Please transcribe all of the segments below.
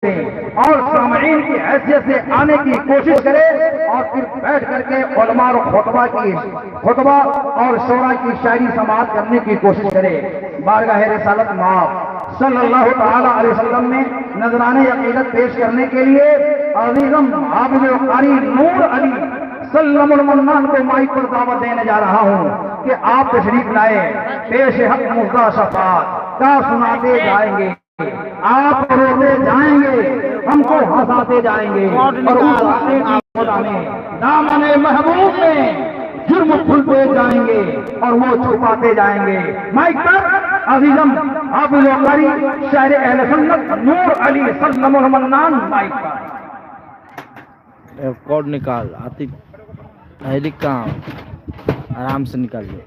और सामईन की हैसियत से आने की कोशिश करे और फिर बैठ करके उलमा और खुतबा और शोरा की शायरी समाअत करने की कोशिश करे। बारगाह रिसालत माफ सल्लल्लाहु तआला अलैहि वसल्लम में नजराने अकीदत पेश करने के लिए अज़ीज़म हाफिज़ कारी नूर अली सल्लमुल मन्नान को माइक पर दावत देने जा रहा हूँ कि आप तशरीफ लाए, पेश हक मुर्दा शफात क्या सुनाते जाएंगे, आप रोते जाएंगे, हमको हंसाते जाएंगे और उस खुदा में दामने महबूब में जुर्म खुलते जाएंगे और वो छुपाते जाएंगे। माइक पर अज़ीज़म हाफिज़ कारी शायर अहले सुन्नत नूर अली सल्लमुल मन्नान माइक पर। कोड निकाल आतिफ अहलिक का आराम से निकाल लो।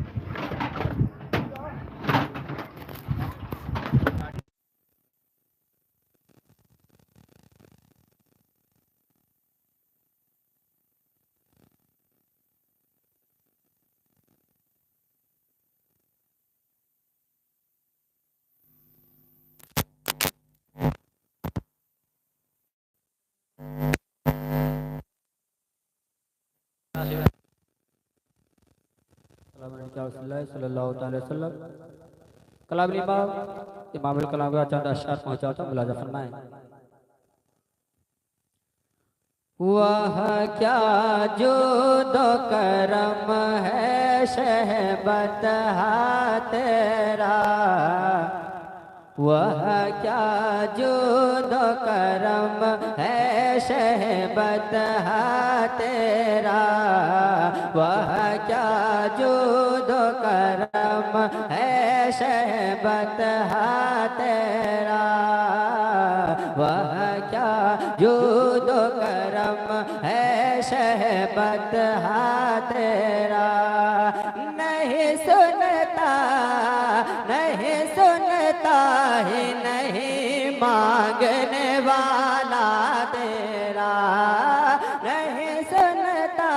कलाम इमाम कलाम का चंद अशआर पहुंचाता मुलाजा फरमाएं। वह क्या जुदो करम है शहबत तेरा, वह क्या जुदो करम है शहबत तेरा, वह क्या जुदो करम है शहबत तेरा, वह क्या जुदो करम है शहबत तेरा। नहीं सुनता नहीं सुनता ही नहीं मांगने वाला तेरा, नहीं सुनता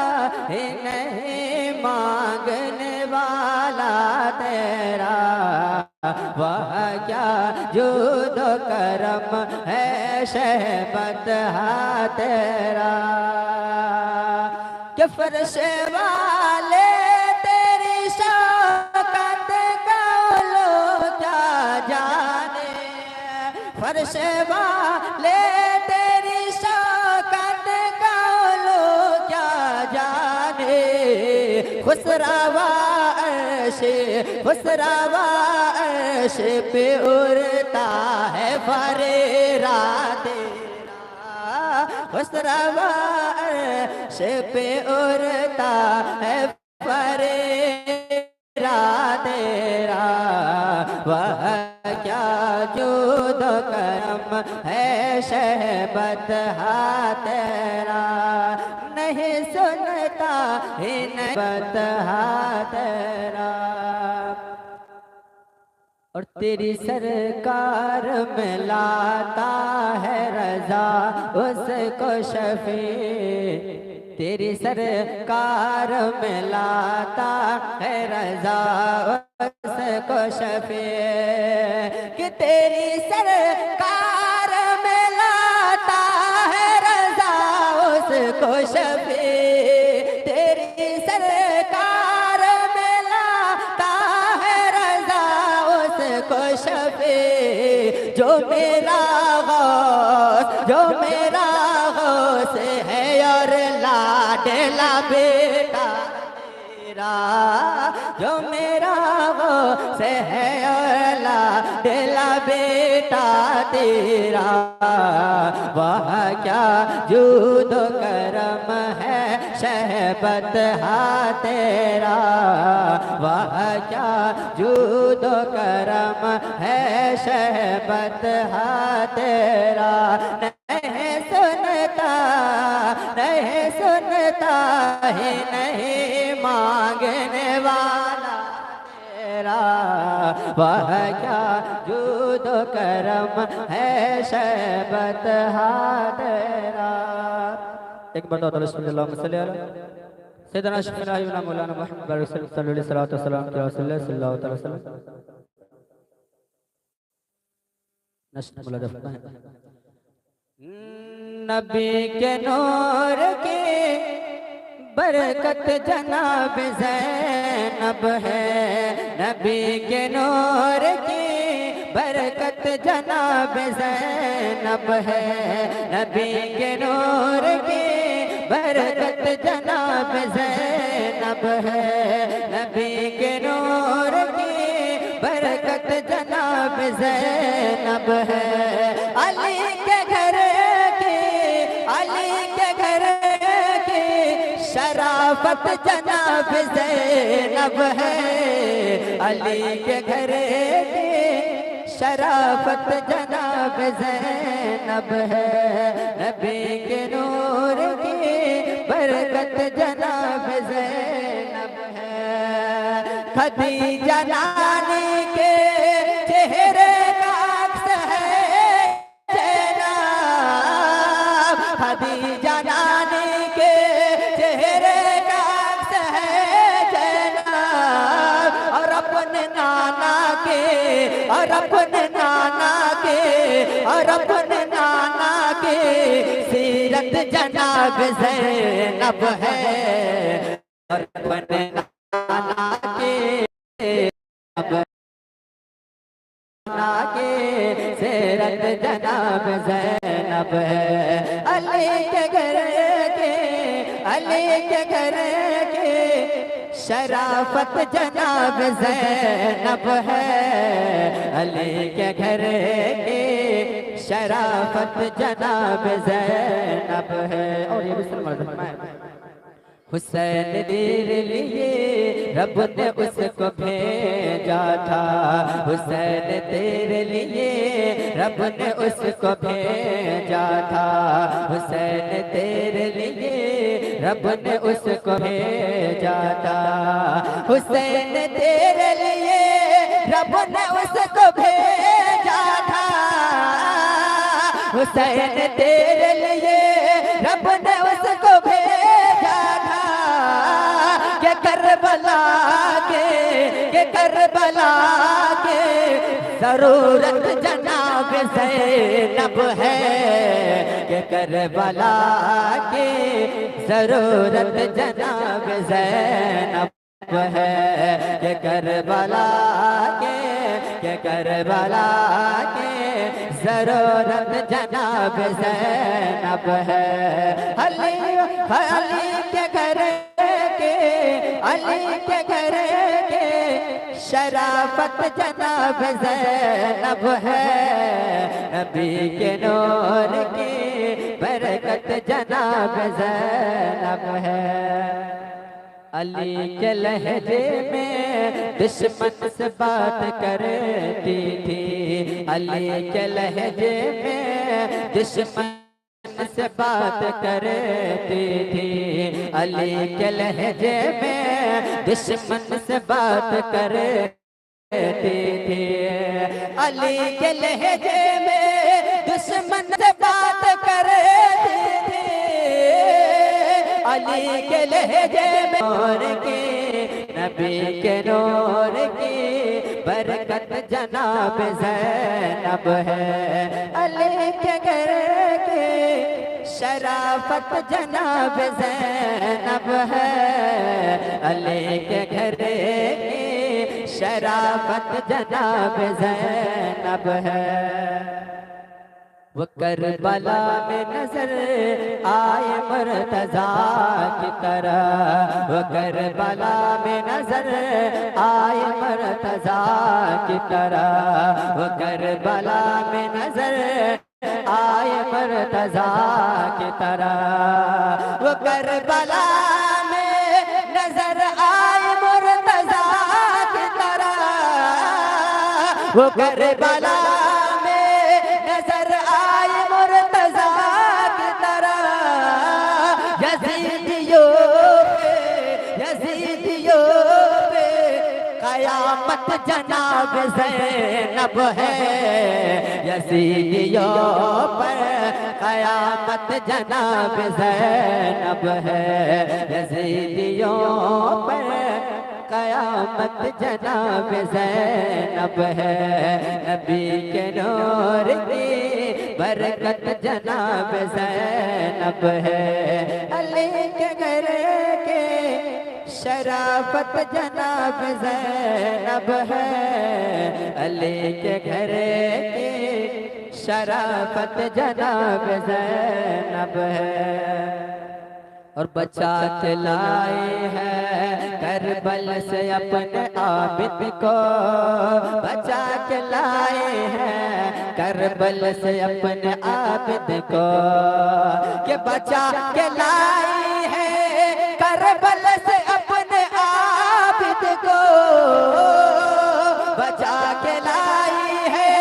ही नहीं मांगने वाला तेरा, वह क्या जुदो करम है शहबत तेरा। कि फर्श वाले तेरी शौकत का लोग क्या जाने, फर्श वाले तेरी शौकत का लोग क्या जाने। खुसरावा खुसरावा पे उड़ता है फरेरा तेरा, खुसरावा पे उड़ता है फरेरा तेरा, वह क्या जुदो करम है शहबत तेरा। नहीं सुनता ही नहीं बता तेरा। और तेरी सरकार में लाता है रजा उसको शफी, तेरी सरकार में लाता है रजा उसको शफी, कि तेरी सरकार में लाता है रजा उसको शफी, तेरी सरकार में लाता है रजा उसको शफी। जो मेरा गौस है और लाडला बेटा तेरा, जो मेरा गौस है और लाडला बेटा तेरा, वह क्या जुदो करम है शहबत तेरा, वह क्या जुदो करम है शहबत तेरा। नहीं सुनता है नहीं मांगने वाला तेरा, वह क्या जुदो करम है शहबत तेरा। एक बार तो बिस्मिल्लाह सैयदना शफीना मौलाना मुहम्मद सल्लल्लाहु अलैहि वसल्लम नबी के नूर की बरकत जनाब ज़ैनब है। नबी के नूर की बरकत जनाब ज़ैनब है। नबी के नूर की बरकत जनाब ज़ैनब है। नबी के नूर की बरकत जनाब ज़ैनब है। अली के घर की, अली के घर की शराफत जनाब ज़ैनब है। अली के घर की शराफत जनाब ज़ैनब है। नबी के नूर की बरकत जनाब ज़ैनब है। खदीजा नानी के चेहरे का अक्स है जनाब। खदीजा नानी के चेहरे का अक्स है जनाब। और अपने नाना के, और अपने नाना के, और अपने नाना के सीरत जनाब ज़ैनब है। और अपने नाना के सीरत जनाब ज़ैनब है। अली के घर के, अली के घर के शराफत जनाब ज़ैनब है। अली के घर के शराफत जनाब ज़ैनब है। और ये भी हुसैन तेरे लिए रब ने उसको भेजा था। हुसैन तेरे लिए रब ने उसको भेजा था। हुसैन तेरे लिए रब ने उसको भेजा था। हुसैन तेरे लिए रब ने उसको भेजा था। हुसैन तेरे लिए रब ने उसको भेजा था। के करबला के करबला के जरूरत जनाब ज़ैनब है। के करबला के जरूरत जनाब ज़ैनब है। के करबला के करबला के जरूरत जनाब ज़ैनब है। अली अली के घर के, अली के घर के शराफत जनाब ज़ैनब है। नबी के नूर की बरकत जनाब ज़ैनब है। अली के लहजे में दुश्मन से बात करती थी। अली के लहजे में दुश्मन से बात करती थी। अली के लहजे में दुश्मन से बात करती थी। अली के लहजे में दुश्मन से बात करती थी। अली के लहजे में नूर की, नबी के नूर की बरकत जनाब ज़ैनब है। अली के घर के शराफत जनाब ज़ैनब है। अली के घर की शराफत जनाब ज़ैनब है। वो करबला में नजर आए मुर्तज़ा की तरह। वो करबला में नजर आए मुर्तज़ा की तरह। वो करबला में नजर आए मुर्तज़ा की तरह। वो करबला में नजर आए मुर्तज़ा की तरह। वो करबला कयामत जनाब ज़ैनब है। यज़ीदियों पर कयामत जनाब ज़ैनब है। यज़ीदियों पर कयामत कयामत जनाब ज़ैनब है, नबी के नूर की बरकत जनाब ज़ैनब है, अली के घर के शराफत जनाब ज़ैनब है, अली के घर के शराफत जनाब ज़ैनब है। और बचा के लाए हैं करबल से अपने आबिद को, बचा के लाए हैं करबल से अपने आबिद को, कि बचा के लाए हैं करबल से अपने आबिद को, बचा के लाई है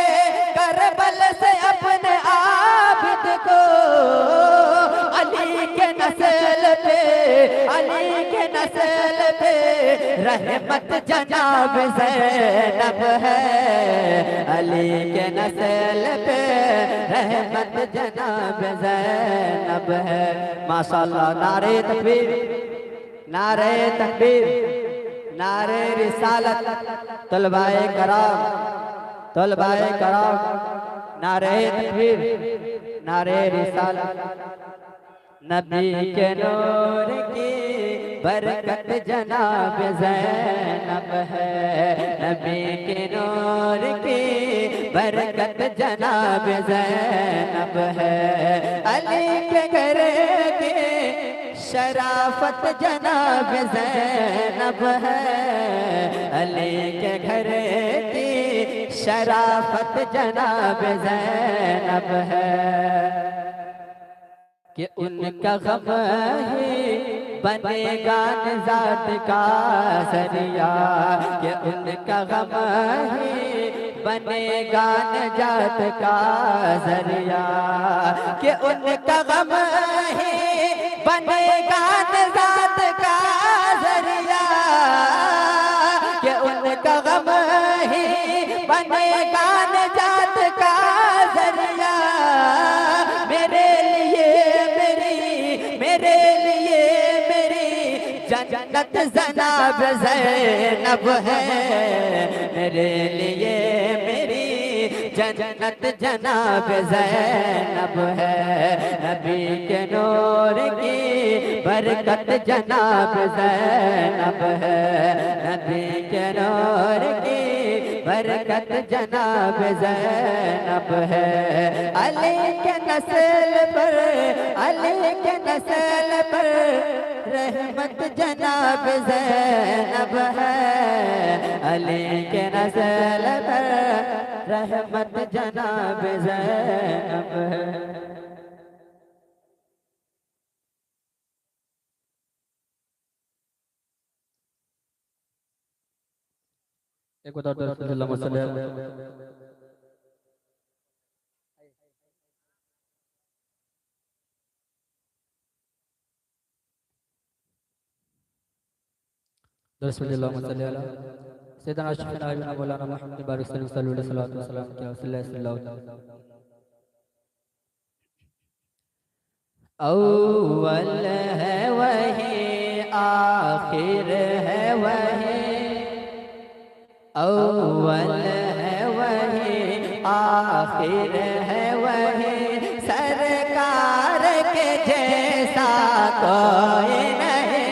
करबल से अपने आबिद को, अली के नस्ल पे, अली के नस्ल पे रहमत जनाब ज़ैनब है, अली के नस्ल पे रहमत जनाब ज़ैनब है। माशाअल्लाह, नारे तकबीर, नारे तकबीर, नारे रिसालत, तलबाए कराम, तलबाए कराम, नारे तकबीर, नारे रिसालत। नबी के नूर की बरकत जनाब ज़ैनब है, नबी के नूर की बरकत जनाब ज़ैनब है, अली के घर की शराफत जनाब ज़ैनब है, अली के घर की शराफत जनाब ज़ैनब है, कि उनका गम ही बनेगा निजात का ज़रिया, कि उनका गम ही बनेगा निजात का ज़रिया, कि उनका गम ही बनेगा निजात का ज़रिया, कि उनका गम ही बनेगा निजात का ज़रिया, मेरे लिए मेरी जन्नत जनाब ज़ैनब है, मेरे लिए मेरी जन्नत जनाब ज़ैनब है, नबी के नूर की बरकत जनाब ज़ैनब है, नबी के नूर की बरकत जनाब ज़ैनब है, अली के नस्ल पर, अली के नस्ल पर रहमत जनाब ज़ैनब है, अली के नस्ल पर रहमत जनाब ज़ैनब है। एक बता दो अल्लाह मसल्ले दरस अल्लाह मसल्ले अला सैयदना शफीना इब्न मौलाना मुहम्मद बारिक सल्लल्लाहु अलैहि वसल्लम के सल्लल्लाहु अव्वल है वही, आखिर है वही, अव्वल है वही, आखिर है वही, सरकार के जैसा कोई नहीं,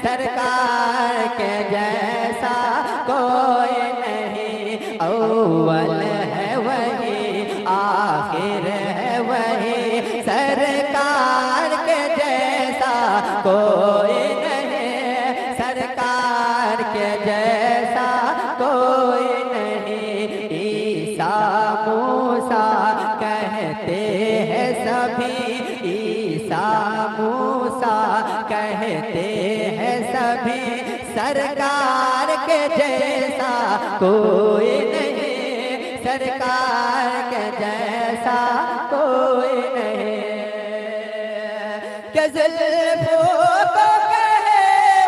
सरकार के जैसा कोई नहीं, अव्वल है वही, आखिर है वही, सरकार के जैसा कोई नहीं, सरकार के जैसा कोई नहीं, ईसा मूसा कहते हैं सभी, ईसा मूसा कहते हैं सभी, सरकार के जैसा कोई नहीं, सरकार के जैसा कोई नहीं, के ज़ुल्फ़ों को कहे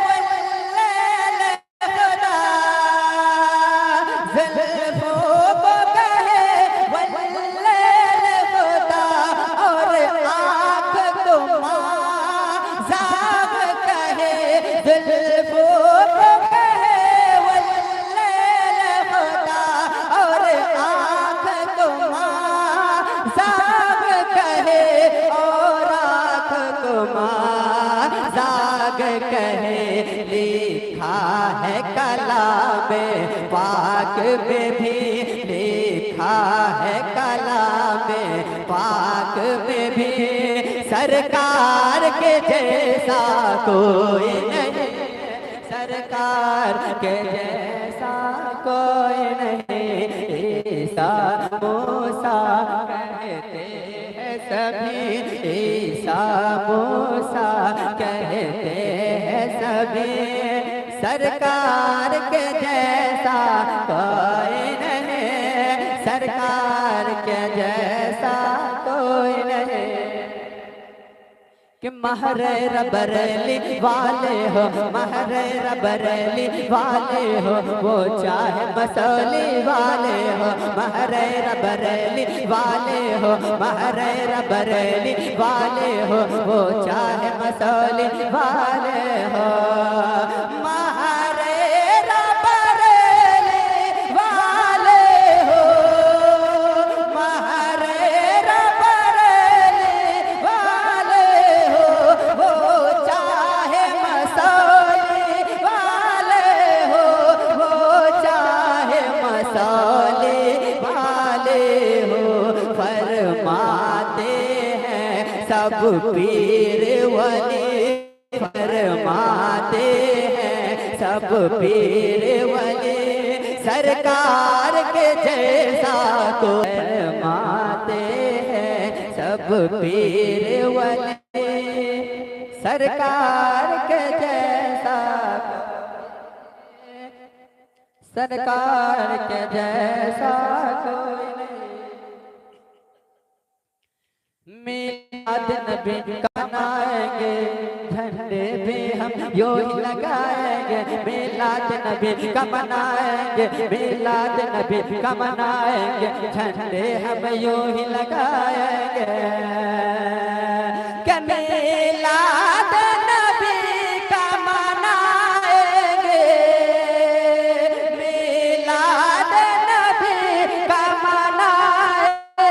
वल्लैल खुदा, ज़ुल्फ़ों को कहे वल्लैल खुदा, और आँख को माज़ाब कहे, ज़ुल्फ़ों को कहे पाक में भी लिखा है कलाम पाक में भी सरकार के जैसा कोई नहीं, सरकार के जैसा कोई नहीं। ईसा मूसा कहते हैं सभी, ईसा मूसा कहते हैं सभी, सरकार के जैसा कोई नहीं, सरकार के जैसा कोई नहीं। कि महर बरेली वाले हो, महर बरेली वाले हो, वो चाहे मसौली वाले हो, महर बरेली वाले हो, महर बरेली वाले हो, वो चाहे मसौली वाले हो। महर बरेली वाले हो, महर बरेली वाले हो, वो चाहे मसौली वाले हो, वो चाहे मसौली वाले हो। फरमाते हैं सब पीर वली, फरमाते हैं सब पीर वली, सरकार के जैसा को फरमाते हैं सब पीर वली, सरकार के जैसा, सरकार के जैसा कोई नहीं। मिलाद नबी मनाएंगे, झंडे भी हम यूं ही लगाएंगे, मिलाद नबी का मनाएंगे, मिलाद नबी का मनाएंगे, झंडे हम यूं ही लगाएंगे। कि मिलाद नबी का मनाएंगे, मिलाद नबी का मनाएंगे,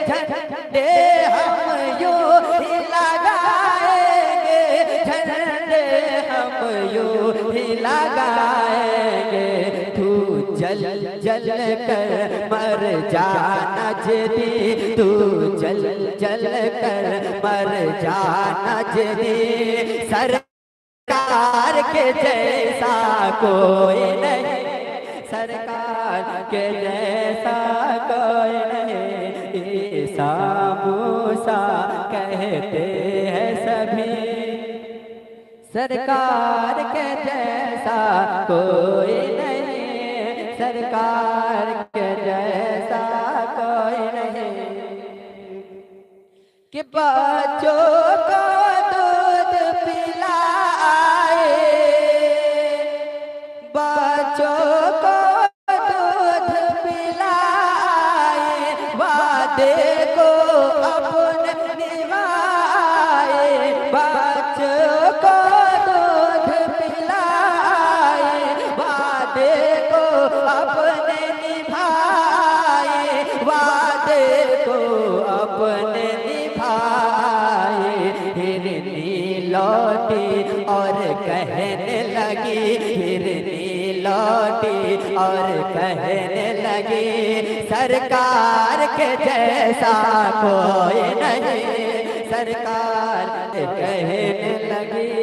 झंडे हम यूं ही लगाएंगे, झंडे हम यूं ही लगाएंगे। तू जल जल कर मर जाना जदी, तू जल जल कर मर जाना जदी, सरकार के जैसा कोई नहीं, सरकार के जैसा कोई नहीं। ईसा मूसा कहते हैं सभी, सरकार के जैसा कोई नहीं, सरकार के जैसा कोई नहीं। कि बच्चों को दूध पिलाए, बच्चों को दूध पिलाए, वादे को अपने निभाए, बच्चों को दूध पिलाए, वादे को अपने निभाए, वादे को अपने निभाए। हिरनी लौटी और कहने लगी, हिरनी लौटी और कहने लगी, सरकार के जैसा कोई नहीं, सरकार कहने लगी,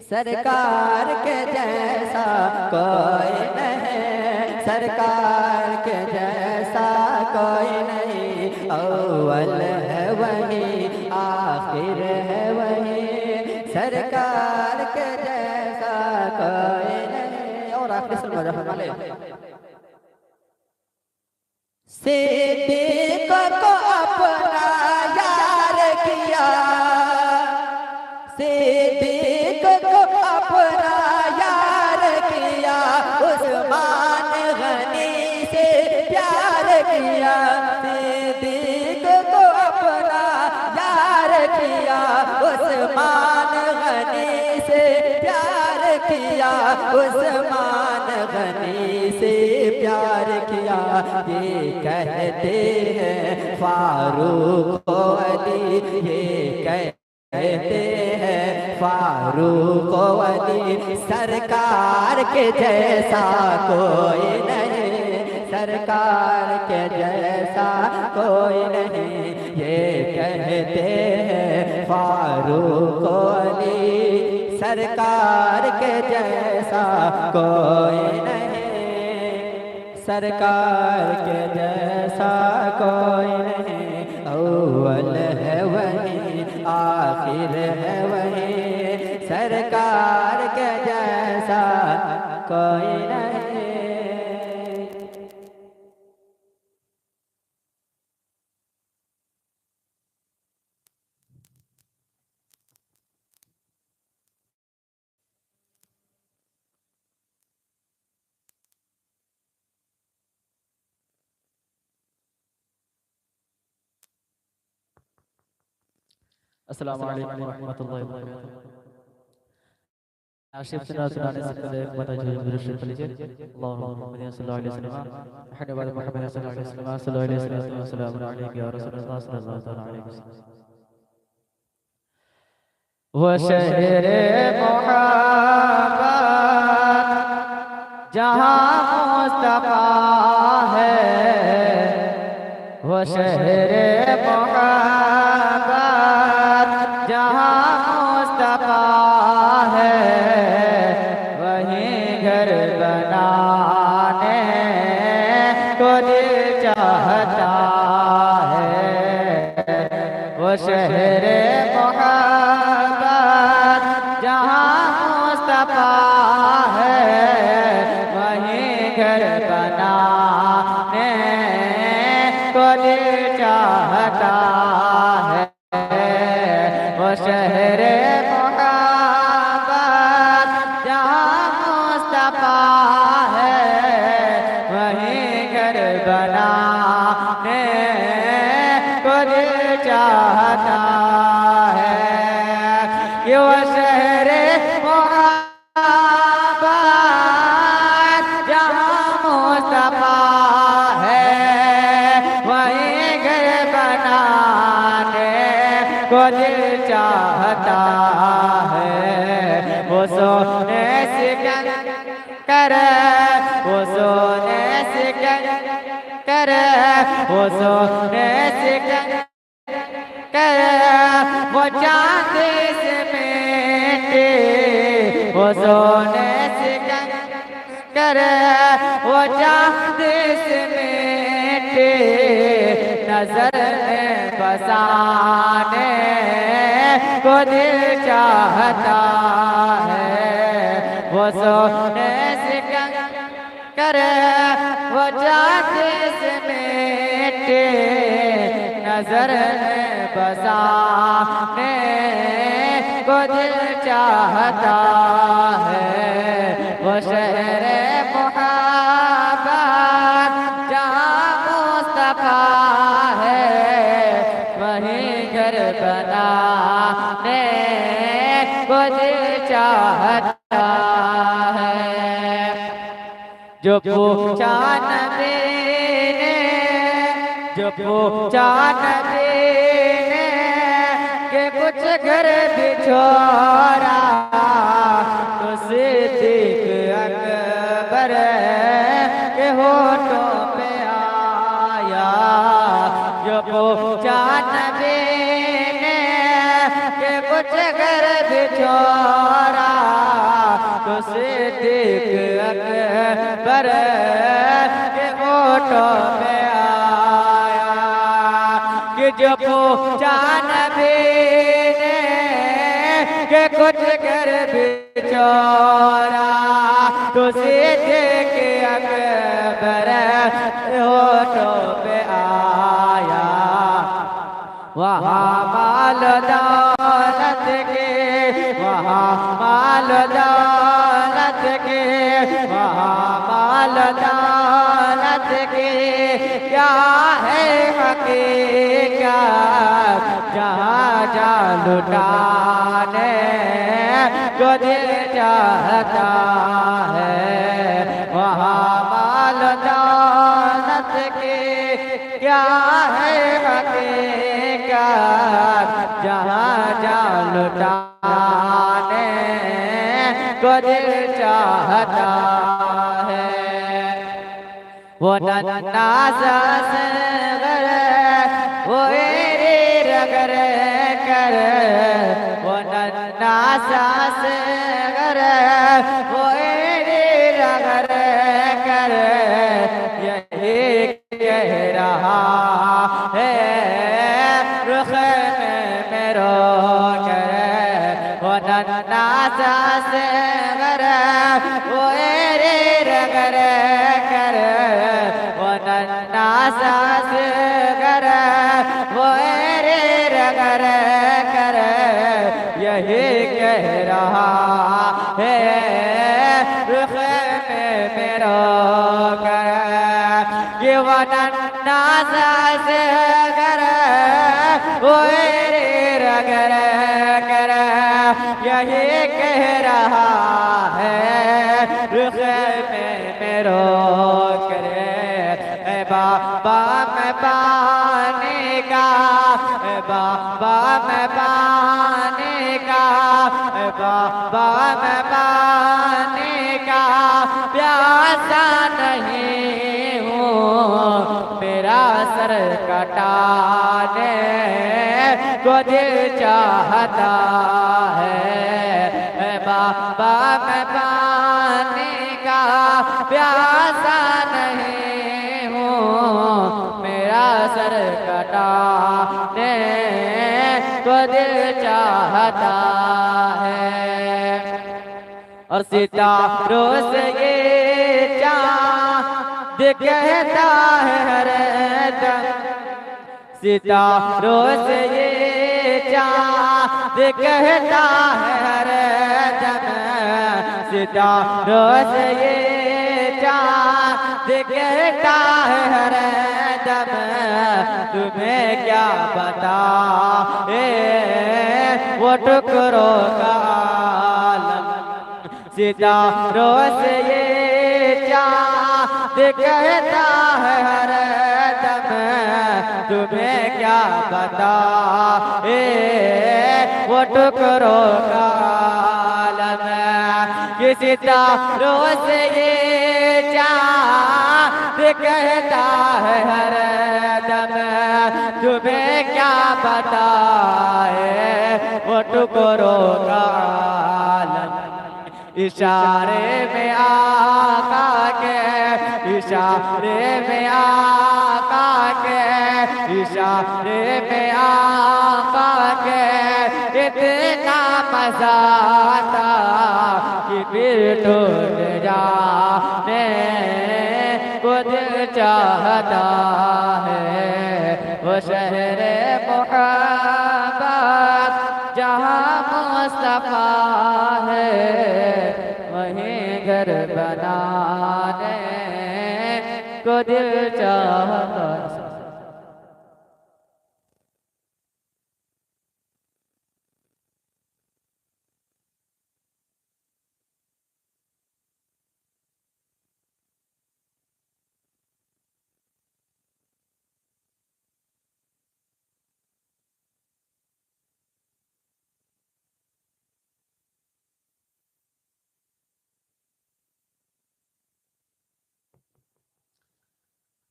सरकार के जैसा कोई नहीं, सरकार के जैसा कोई नहीं। अव्वल है वही, आखिर है वही, सरकार के जैसा कोई नहीं। और आखिर सुन रहा सिद्दीक़ को अपना यार किया, सिद्दीक़ को अपना यार किया, उस्मान गनी से प्यार किया, सिद्दीक़ को अपना यार किया, उस्मान गनी से प्यार किया, उस्मान गनी से प्यार किया। ये कहते हैं फारूक अली, ये कहते हैं फारूक वली सरकार के जैसा कोई नहीं, सरकार के जैसा कोई नहीं। ये कहते हैं फारूक वली सरकार के जैसा कोई नहीं, सरकार के जैसा कोई नहीं। अव्वल है वही, आखिर है वही, सरकार के जैसा कोई नहीं। अस्सलाम वालेकुम रहमतुल्लाहि व बरकातहू। आशिफ सुनाने से पहले एक बात जो मेरे शेख लीजिए। अल्लाहुम्मा सल्लल्लाहु अलैहि वसल्लम मुहम्मद मुहम्मद सल्लल्लाहु अलैहि वसल्लम सल्लल्लाहु अलैहि वसल्लम सल्लल्लाहु अलैहि या रसूलल्लाह सल्लल्लाहु अलैहि वसल्लम। वो शहरे मोहब्बत जहां मुस्तफा है, वो शहरे मोहब्बत जहां मुस्तफा है, वहीं घर बनाने को दिल चाहता है। वो शहरे मोहब्बत जहां मुस्तफा है, वहीं घर बनाने को दिल चाहता है। वो शहरे मोहब्बत जहां मुस्तफा है, वहीं घर बनाने को दिल चाहता है। कि वो शहरे मोहब्बत जहां मुस्तफा है, वहीं घर बनाने को दिल चाहता है। वो सोने सिकंदर, वो सोने सिकंदर, वो सोने सिकंदर, वो चांदी से मेटे, वो सोने सिकंदर, वो चांदी से मेटे, नजर में बसाने को दिल चाहता है। वो सोने सिकंदर, वो चांदी से मेटे, नजर में बसाने को दिल चाहता है। वो शहरे मोहब्बत जहां मुस्तफा है, वहीं घर बनाने को दिल चाहता है। जो पूछा नबी ने, जो पूछा नबी ने कि कुछ घर बिछोरा, तो सिद्दीक अकबर के होठों पे आया। जो पूछा नबी ने कि कुछ घर बिछोरा, तो सिद्दीक अकबर के होठों पे आया। कि जो पूछा नबी ने कि कुछ घर बिछोरा, तो सिद्दीक अकबर के होठों पे आया। वहाँ माल दौलत के, वहाँ माल दौलत के, वहाँ माल दौलत के क्या है हकीकत, जहाँ जा लुटाने को दिल चाहता है। वहाँ माल दौलत के क्या है हकीकत, जहाँ जा लुटाने को दिल चाहता है। वो नन्ना सा सगर वो एरी रगर कर, वो नन्ना सा सगर वो एरी रगर कर, यही कह रहा है रुख में रो कर। वो नन्ना सा सगर वो एरी रगर कर, वो नन्ना सा सगर वो एरी रगर कर, यही कह रहा है रुख में रो कर। ये वो नन्ना सा सगर वो एरी रगर कर, यही कह रहा है रुख में रो कर। बाबा मैं पानी का, बाबा मैं पानी का, बाबा मैं पानी का प्यासा नहीं हूँ, मेरा सर कटाने को दिल चाहता है। बाबा मैं पानी का प्यासा नहीं हूँ, मेरा सर कटाने को दिल चाहता है। और सितारों से ये चाँद कहता है हर दम, सितारों से ये चाँद कहता है हर दम, सितारों से ये चाँद कहता है हर दम, तुम्हें क्या बता वो टुकड़ों का आलम। सितारों से ये चाँद कहता है हर दम, तुम्हें क्या बता वो टुकड़ों का आलम। कि सितारों से ये चाँद कहता है हर दम, तुम्हें क्या बताए वो टुकड़ों का आलम। इशारे में आका के, इशारे में आका के, इशारे में आका के इतना मजा आता कि फिर टूट जाने को दिल चाहता है। वो शहरे मोहब्बत जहाँ मुस्तफा है, वहीं घर बनाने को दिल चाहता है।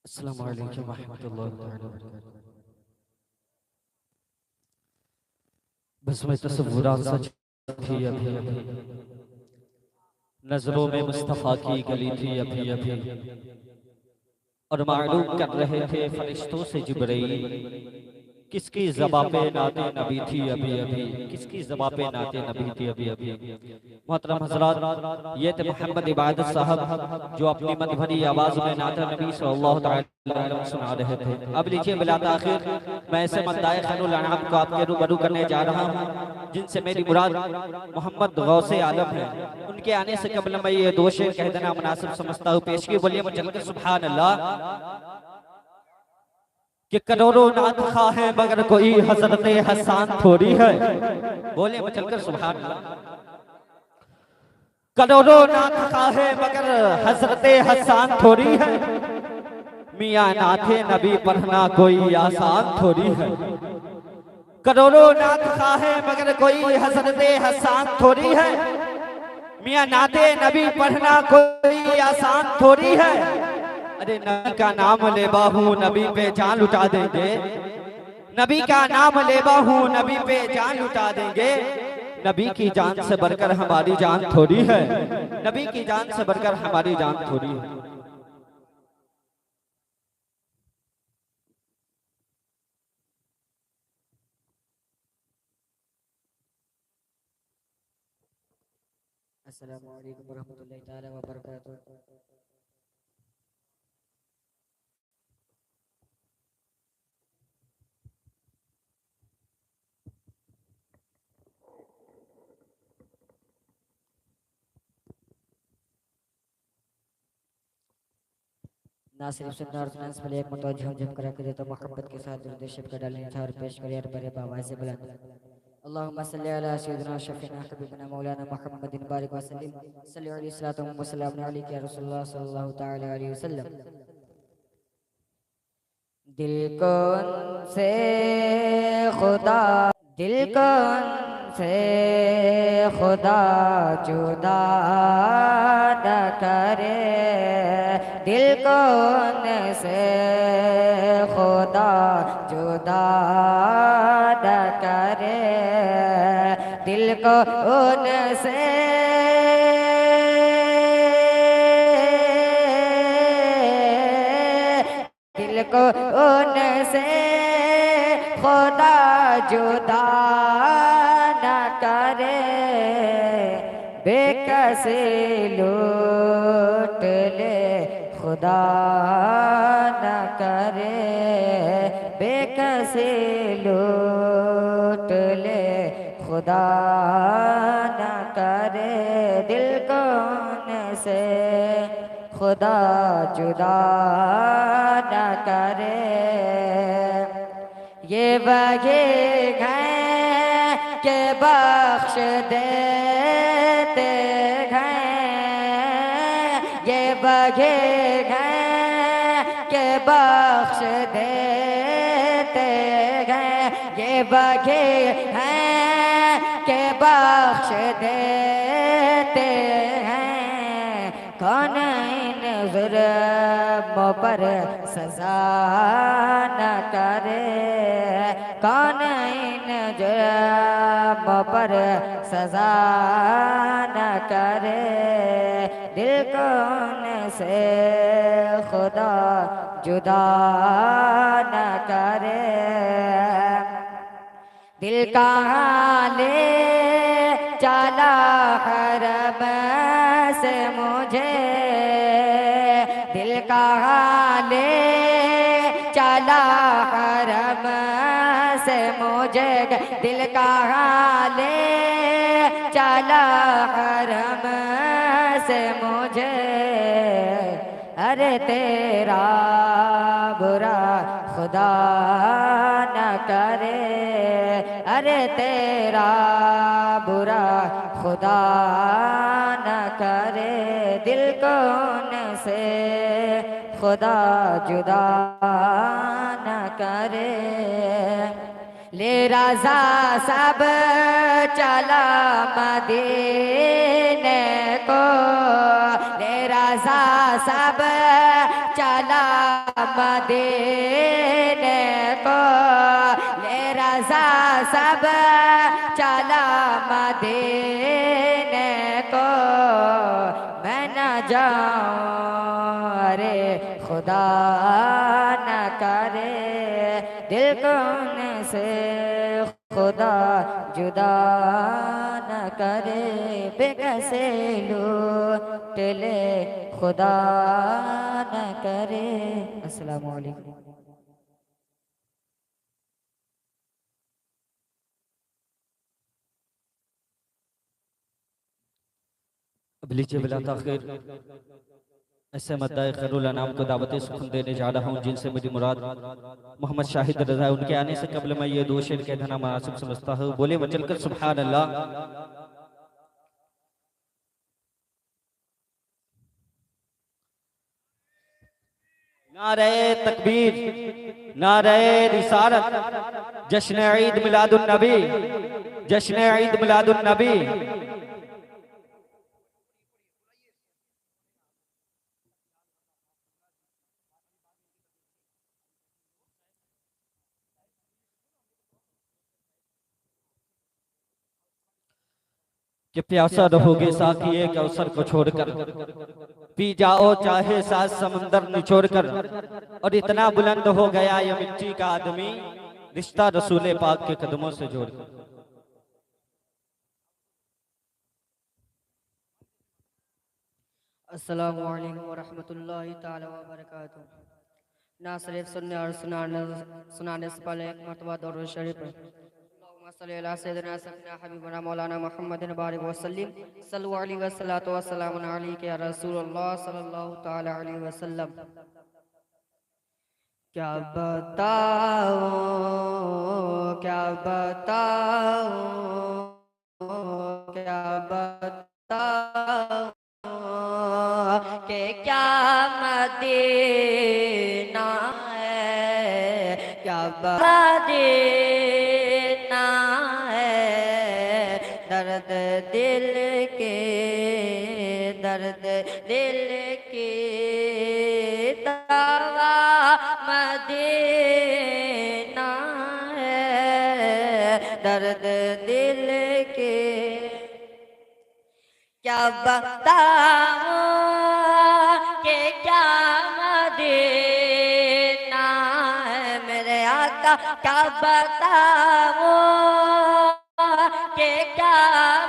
अस्सलामु अलैकुम वरहमतुल्लाहि वबरकातुहू। बस मैं तसव्वुरात सच थी अभी अभी, नजरों में मुस्तफ़ा की गली थी अभी अभी, और मालूम कर रहे थे फरिश्तों से जिब्रील किसकी ज़बां पे नाते नबी थी अभी अभी, किसकी ज़बां पे नाते नबी थी अभी अभी। मोहतरम हज़रात, ये थे मोहम्मद इबादत साहब जो अपनी मधुबनी आवाज़ में नाते नबी सल्लल्लाहु अलैहि वसल्लम सुना रहे थे। अब लीजिए बिला ताख़ीर मैं ऐसे मद्दाए खैरुल अनाम को आपके रूबरू करने जा रहा हूँ जिनसे मेरी मुराद मोहम्मद गौसे आलम है। उनके आने से कबल मैं ये दो शेर कह देना मुनासिब समझता हूँ। पेश की बोलिए मुझे सुभान अल्लाह। कि करोड़ों नात खा है मगर कोई हजरत हसन थोड़ी है। बोले मचलकर सुभान अल्लाह। करोड़ों नात खा है मगर हजरत हसन थोड़ी है, मियाँ नाथे नबी पढ़ना कोई आसान थोड़ी है। करोड़ों नात खा है मगर कोई हजरत हसन थोड़ी है, मियाँ नाते नबी पढ़ना कोई आसान थोड़ी है। अरे नबी का नाम ले बाहू नबी पे जान लुटा देंगे, नबी का नाम ले बाहू नबी पे जान लुटा देंगे। नबी की जान से बढ़कर हमारी जान थोड़ी है, नबी की जान से बढ़कर हमारी जान थोड़ी है। अस्सलामु अलैकुम वरहमतुल्लाहि ताला व बरकातुहू। ना सिर्फ सुनना और सुनाने से पहले एक मरतबा झमझम करा करे तो मोहब्बत के साथ दुरूद शरीफ का डालने था और पेश करिए और बड़े आवाज़ से बुलंद अल्लाहुम्मा सल्ली अला सय्यिदिना शफीना हबीबना मौलाना मुहम्मदिन बारिक व सल्लिम सल्ली अलैहि सलातु व सलाम अलैका या रसूलुल्लाह सल्लल्लाहु तआला अलैहि वसल्लम। दिल को उनसे खुदा, दिल को उनसे खुदा जुदा न करे, दिल को उनसे खुदा जुदा न करे, दिल को उनसे दिल को उनसे खुदा जुदा न करे, बेकसी लूट ले खुदा न करे, बेकसी लूट ले खुदा न करे, दिल को उनसे खुदा जुदा न करे। ये वही हैं के बख्श देते हैं, ये वही हैं के बख्श देते हैं, ये वही हैं के बख्श देते हैं। कौन इन जुर्मों पर सजा न करे, कौन इन जुर्मों पर सजा न करे, दिल को उनसे खुदा जुदा न करे। दिल कहाँ ले चला हरम से मुझे, दिल कहाँ ले चला हरम से मुझे, दिल कहाँ ले चला हरम से मुझे। अरे तेरा बुरा खुदा न करे, अरे तेरा बुरा खुदा न करे, दिल को उनसे खुदा जुदा न करे। ले रज़ा सब चला मदीने को, ले रज़ा सब चला मदीने को, ले रज़ा सब चला मदीने को। मैं न जाऊं अरे खुदा न करे, दिल को उनसे खुदा जुदा न करे, बेकसे लूट ले खुदा न करे। अस्सलामु अलैकुम। अब लीजिए बिला ताखिर ऐसे मद्दाए खैरुल अनाम को दावत सुखन देने जा रहा हूँ, जिनसे मेरी मुराद मोहम्मद शाहिद रज़ा। उनके आने से कबल मैं ये दो शेर कह देना मुनासिब समझता हूँ। बोले मचलकर सुभान अल्लाह। नारे तकबीर, नारे रिसालत, जश्न ईद मिलादुन नबी, जश्न ईद मिलादुन नबी। कि प्यासा रहोगे साकी एक अवसर को छोड़कर, पी जाओ चाहे सात समंदर निचोड़ कर। और इतना बुलंद हो गया ये मिट्टी का आदमी, रिश्ता रसूले पाक के कदमों से जोड़कर। अस्सलामु अलैकुम वरहमतुल्लाहि ताला व बरकातुहू। ना सिर्फ सुनने और सुनाने से पहले एक मरतबा दरूद शरीफ पढ़ें। अल्लाहुम्मा सल्ली अला सय्यिदिना सय्यिदिना हबीबना मौलाना मुहम्मदिन बारिक वसल्लम सल्लल्लाहु अलैहि वसल्लतु वस्सलामु अलैका या रसूलल्लाह सल्लल्लाहु ताला अलैहि वसल्लम। क्या बताऊं क्या बताऊं क्या बताऊं कि क्या मदीना है, क्या मदीना है। दर्द दिल के दर्द दिल की दवा मदीना है। दर्द दिल के क्या बताऊं कि क्या मदीना है मेरे आका। क्या बताऊं कि क्या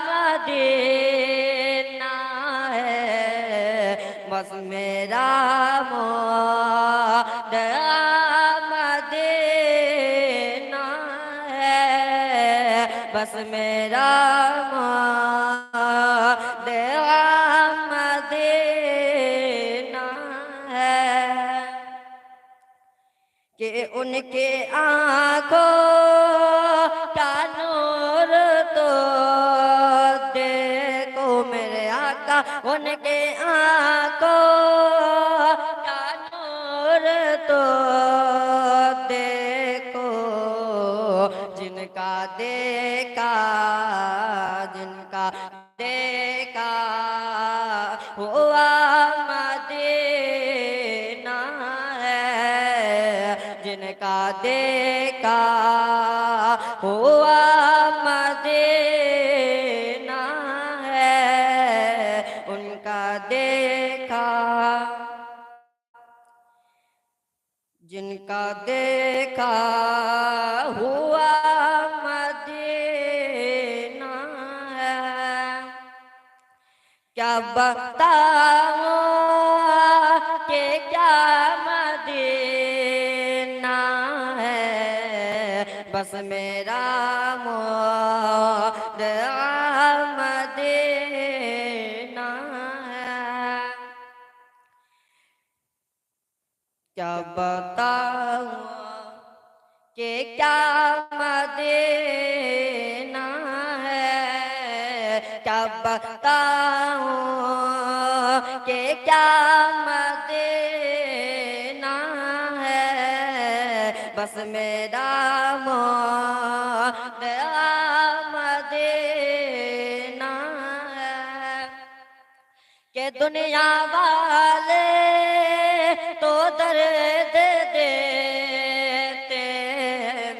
मदीना है। बस मेरा मदीना है। बस मेरा मदीना है। कि उनके आँखों का नूर तो देखो मेरे आका। उनके आँखों का नूर तो देखो। जिनका देखा हुआ मदीना है। जिनका देखा हुआ मदीना है। उनका देखा जिनका देखा हुआ मदीना है। क्या बताऊं कि क्या मदीना है। बस मेरा मदीना है। क्या बताऊं कि क्या मदीना है। क्या बताऊं कि क्या मदीना है। बस मेरा मदीना है। कि दुनिया वाले तो दर्द देते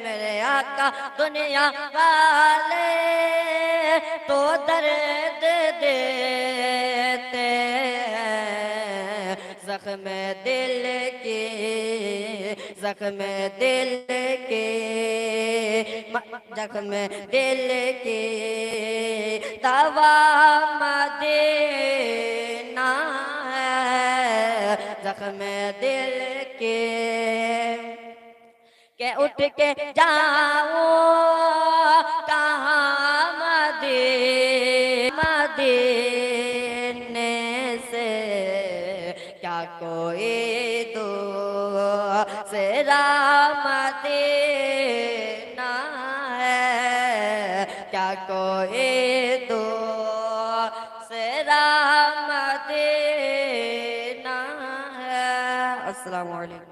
मेरे आका। दुनिया वाले तो दर्द देते जख्म दिल के जख्म दिल के जख्म दिल के दवा मदीना है। जख्म दिल के उठ के जाऊं कहाँ मदीने से। क्या कोई दूसरा मदीना है। क्या कोई दूसरा मदीना है। अस्सलामु अलैकुम।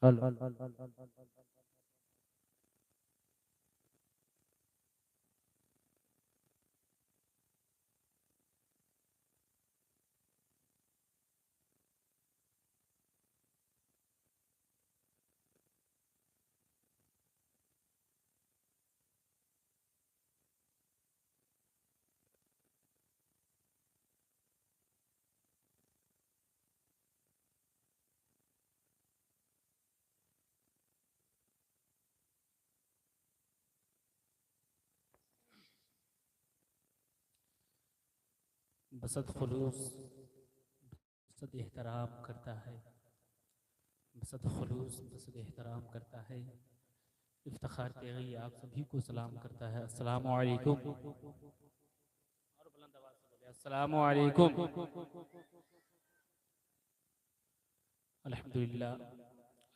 हेलो बसद खुलूस बसद एहतराम करता है, बसद खुलूस बसद एहतराम करता है। इफ्तिखार तेगी आप सभी को सलाम करता है। अस्सलामु अलैकुम। और बुलंद आवाज से बोलिए अस्सलामु अलैकुम। अल्हम्दुलिल्लाह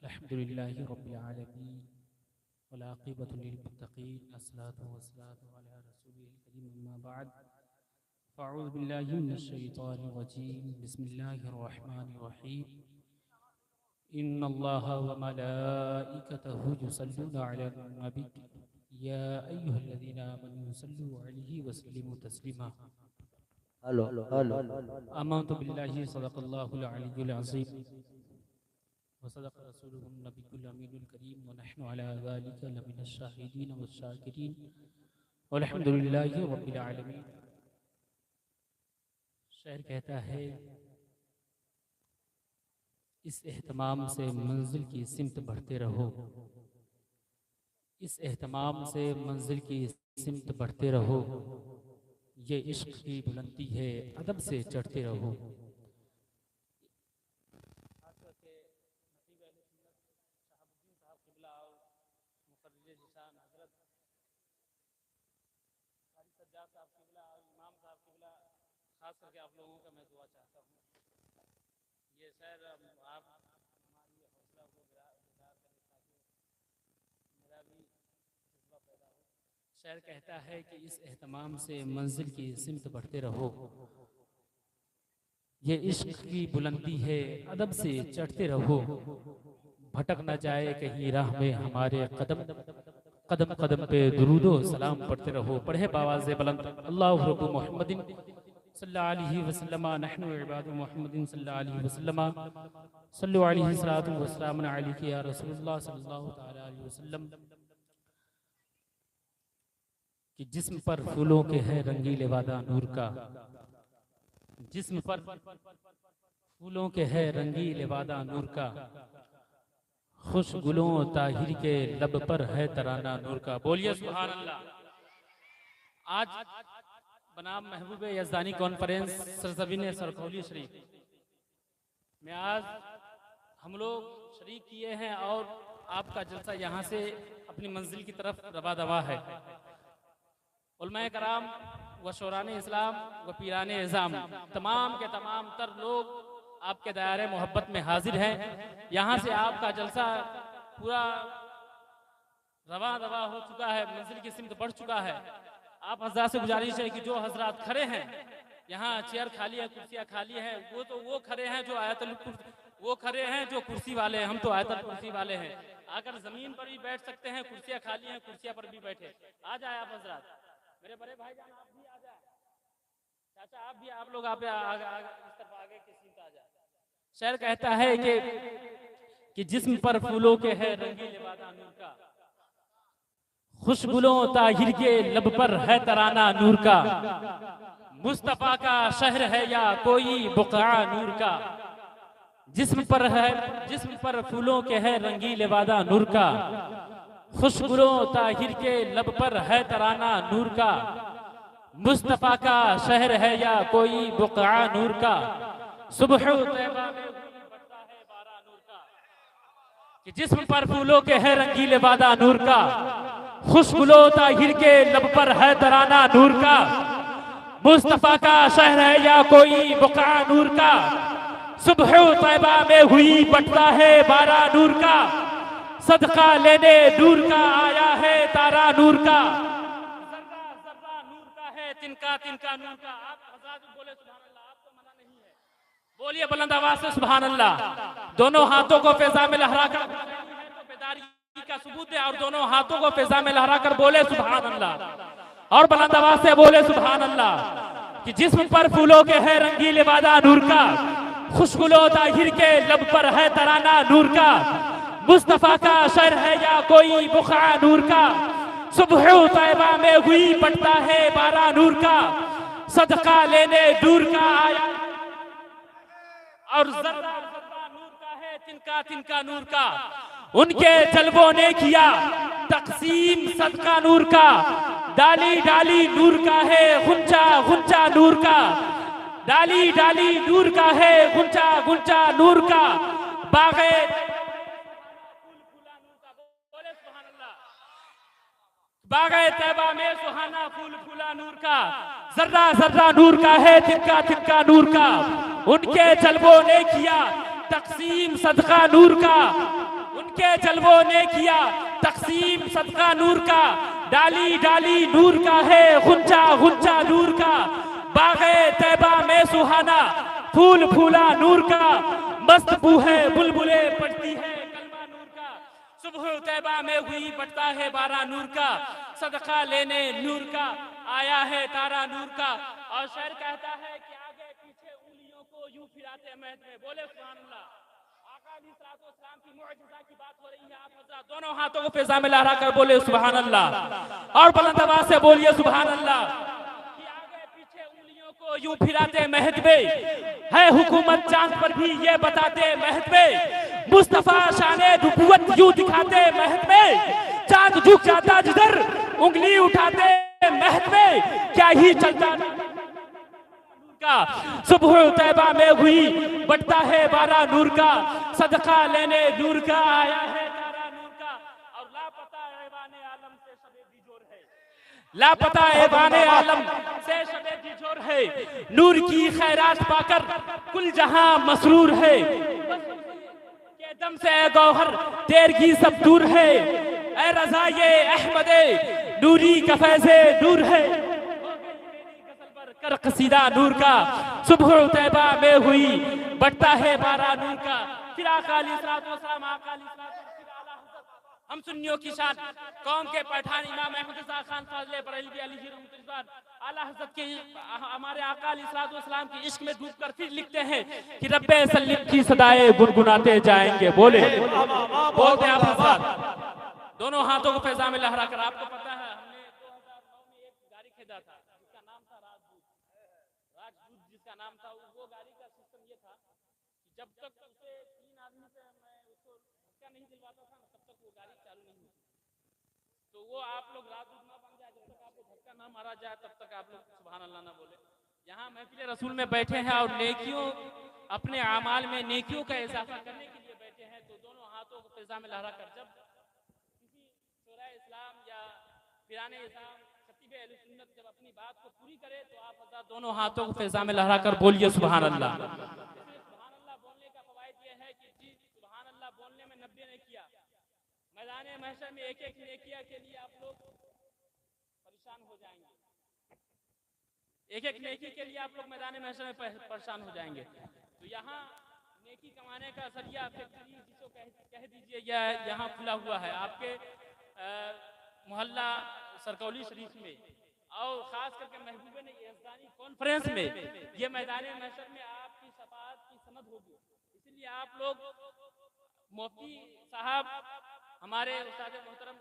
अल्हम्दुलिल्लाहि रब्बिल आलमीन वल आक़िबतु लिल मुत्तक़ीन अस्सलातु वस्सलामु अला रसूलिल करीम अम्मा बाद फ़अऊज़ु बिल्लाहि मिनश शैतानिर रजीम बिस्मिल्लाहिर रहमानिर रहीम इन्नल्लाह व मलाइकतहु युसल्लूना अलन नबी या अय्युहल्लज़ीना आमनू सल्लु अलैहि व सल्लिमू तस्लीमा। हेलो हेलो आमन्तु बिल्लाहि सदक़ल्लाहुल अलिय्युल अज़ीम व सदक़ रसूलुहुन नबियुल अमीनुल करीम व नहनु अला ज़ालिका लमिनश शाहिदीन वश शाकिरीन वल्हम्दुलिल्लाहि रब्बिल आलमीन। शायर कहता है, इस एहतमाम से मंजिल की सिमत बढ़ते रहो, इस एहतमाम से मंजिल की सिमत बढ़ते रहो, ये इश्क की बुलंदी है अदब से चढ़ते रहो। खास करके आप लोगों का मैं दुआ चाहता हूँ, ये शायर आप हमारी हौसला को बिगाड़ करें ताकि मेरा भी जज्बा पैदा हो। शायर कहता है कि इस एहतमाम से मंजिल की सिमत बढ़ते रहो, ये इश्क की बुलंदी है अदब से चढ़ते रहो, भटक न जाए कहीं राह में हमारे कदम, कदम कदम पे दुरूदो सलाम पढ़ते रहो। पढ़े बावाज़े बुलंद अल्लाहु रब्बु मुहम्मदिन सल्लल्लाहु अलैहि वसल्लम नहनु इबादु मुहम्मदिन सल्लल्लाहु अलैहि वसल्लम सल्लु अलैहि सलातु व सलाम अलैका या रसूलुल्लाह सल्लल्लाहु तआला अलैहि वसल्लम। कि जिस्म पर फूलों के है रंगीले वादा नूर का, जिस्म पर फूलों के है रंगीले वादा नूर का, खुश गुलों ताहिर के लब पर है तराना नूर का। बोलिए सुभान अल्लाह। आज बनाम महबूब यज़दानी कॉन्फ्रेंस सरजमीन सरखौली शरीफ में आज हम लोग शरीक किए हैं और आपका जलसा यहाँ से अपनी मंजिल की तरफ रवा दवा है। उलमाए कराम व शोरान इस्लाम व पीरान इज़ाम तमाम के तमाम तर लोग आपके दायरे मोहब्बत में हाजिर हैं। यहाँ से आपका जलसा पूरा रवा दवा हो चुका है, मंजिल की सिमत बढ़ चुका है। आप हज़रात से गुजारिश है कि जो हजरात खड़े हैं, यहाँ चेयर खाली है, कुर्सियाँ खाली हैं, वो खड़े हैं जो आयतुल वो खड़े हैं जो कुर्सी वाले हैं, हम तो आयतुल कुर्सी वाले हैं। आकर जमीन पर भी बैठ सकते हैं, कुर्सियाँ खाली हैं, कुर्सियाँ पर भी बैठे। आ जाए आप हजरात, मेरे बड़े भाईजान आप भी आ जाए, चाचा आप भी, आप लोग आप इस तरफ आगे की सीट आ जाए। शायर कहता है कि जिस्म पर फूलों के है रंगीले वादा नूर का, खुशगुलों ताहिर के लब पर है तराना नूर का, मुस्तफा का शहर है या कोई बुक़ा नूर का। जिस्म पर फूलों के है रंगीले वादा नूर का, खुशगुलों ताहिर के लब पर है तराना नूर का, मुस्तफा का शहर है या कोई बुक़ा नूर का। सुबह तैबा में बढ़ता है बारा नूर का, कि जिस्म पर फूलों के है रंगीले वादा नूर का, खुशगुलो ताहिर के लब पर है तराना नूर का, मुस्तफा का शहर है या कोई बुक़ा नूर का। सुबह तैबा में हुई बटता है बारा नूर का, सदका लेने नूर का आया है तारा नूर का। जर्रा जर्रा नूर का है, तिनका तिनका नूर का। आप हज़रात बोले सुभान अल्लाह, आपको मना नहीं है, बोलिए बुलंद आवाज से सुभान अल्लाह। दोनों हाथों को फिजा में लहराकर तो बेदारी का सबूत है, और दोनों हाथों को फिजा में लहराकर बोले सुभान अल्लाह, और बुलंद आवाज से बोले सुभान अल्लाह। कि जिस्म पर फूलों के है रंगीले वादा नूर का, खुशबुलो ताहिर के लब पर है तराना नूर का, मुस्तफा का शर है या कोई बुखा नूर का, सुबह तैबा में हुई पड़ता है बारा नूर का, सदका लेने दूर का आया, और जर्रा नूर का है तिनका तिनका नूर का, उनके जलवों ने किया तकसीम सदका नूर का, डाली डाली नूर का है गुंचा गुंचा नूर का, डाली डाली नूर का है गुंचा गुंचा नूर का, बागे बागे तैबा में सुहाना फूल फूला नूर का, जर्रा जर्रा नूर का है तिनका तिनका नूर का, उनके जलवों ने किया तकसीम सदका नूर का, उनके जलवों ने किया तकसीम सदका नूर का, डाली डाली नूर का है गुंचा गुंचा नूर का, बागे तैबा में सुहाना फूल फूला नूर का, मस्त बूहे बुलबुले पड़ती है कलमा नूर का, सुबह तैबा में हुई पड़ता है बारा नूर का, सदका लेने नूर का आया है तारा नूर का। और शायर कहता है कि आगे पीछे उंगलियों को यूं फिराते महत में, बोले सुभान अल्लाह। आका अलैहिस्सलाम की मुअजिज़ा की बात हो रही है, आप हज़रात दोनों हाथों को फिज़ा में लहरा कर बोले सुभान अल्लाह, और बुलंद आवाज से बोलिए सुभान अल्लाह। कि आगे पीछे उंगलियों को यूं फिराते महत में, है हुकूमत चांद पर भी ये बताते महत में, मुस्तफा शाने नबुव्वत यूं दिखाते महत में, चांद झुक जाता जिधर उंगली उठाते महत में, क्या ही चलता का, सुबह तैबा में हुई बढ़ता है बारा नूर का, सदका लेने नूर का आया है तारा नूर का, और लापता ऐवाने आलम से शबे दिजोर है, लापता ऐवाने आलम से शबे दिजोर है, नूर की खैरात पाकर कुल जहां मसरूर है, के दम से ए गौहर तेरगी सब दूर है, ए रज़ा ये अहमदे नूरी का फैज़े नूर है, कर कसीदा नूर का, सुबह तैबा में हुई बढ़ता है बारा नूर का। फिर आका अलैहिस्सलातु वस्सलाम हम सुन्नियों की शान कौम के पठान इमाम अहमद रज़ा खान फाज़िल बरेलवी अलैहि रहमतुल्लाह आला हज़रत के हमारे आका अलैहिस्सलातु वस्सलाम के इश्क में डूबकर फिर लिखते हैं कि रब्बे सल्लिम की सदाए गुनगुनाते जाएंगे, बोले बोलते आप हज़रात दोनों हाथों को फैज़ा में लहरा कर। आपको पता है हमने 2009 में एक गाड़ी खरीदा था जिसका नाम था राजदूत जिसका नाम था, वो गाड़ी का सिस्टम ये था कि जब तक उसे 3 आदमी से मैं उसको धक्का नहीं दिलवाता था तब तक वो गाड़ी चालू नहीं हुई। तो वो आप लोग राजदूत ना बन जाए, जब तक आपको धक्का ना मारा जाए तब तक आप लोग सुभान अल्लाह ना बोले। यहाँ महफिल रसूल में बैठे हैं और नेकियों अपने आमाल में नेकियों का इजाफा करने के लिए बैठे हैं, तो दोनों हाथों को फिजा में लहरा कर जब किसी शोरा इस्लाम या पिराने इस्लाम खतीब अहले सुन्नत जब अपनी बात को पूरी करे तो आप हज़रात दोनों हाथों को फिजा में लहरा कर बोलिए सुभान अल्लाह। सुभान अल्लाह बोलने का फवाइद ये है कि जी सुभान अल्लाह बोलने में 90 ने किया, मैदान महशर में एक एक नेकिया के लिए आप लोग परेशान हो जाएंगे, एक एक नेकी के लिए आप लोग मैदान महशर में परेशान हो जाएंगे। तो यहाँ नेकी कमाने का जरिया फैक्ट्री जिसको कह दीजिए या यहाँ खुला हुआ है आपके मोहल्ला सरकौली शरीफ में, और खास करके महबूबे ने यज़दानी कॉन्फ्रेंस में ये मैदान महशर में आपकी शफाअत की सनद होगी। इसलिए आप लोग मुफ्ती साहब हमारे उस्ताद मोहतरम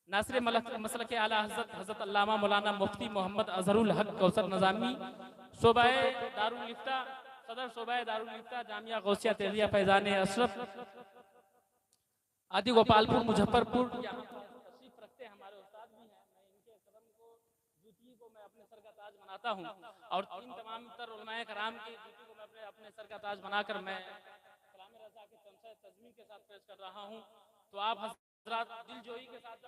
नासिर मसलक आला हज़रत अल्लामा मौलाना मुफ्ती मोहम्मद अजहरुल हक कौसर नज़ामी शोबाए दारुल इफ्ता सदर शोबाए दारुल इफ्ता जामिया गौसिया तेजिया फैज़ान अशरफ आदि गोपालपुर मुजफ्फरपुर तशरीफ रखते हैं, हमारे उस्ताद भी हैं। मैं इनके कदम को जूती को मैं अपने सर का ताज बनाता हूँ, और इन तमाम तर उलमाए कराम की जूती को मैं अपने सर का ताज बनाकर मैं कलाम रज़ा के तमसा तज़मीन के साथ पेश कर रहा हूँ। तो आप हज़रात दिलजोई के साथ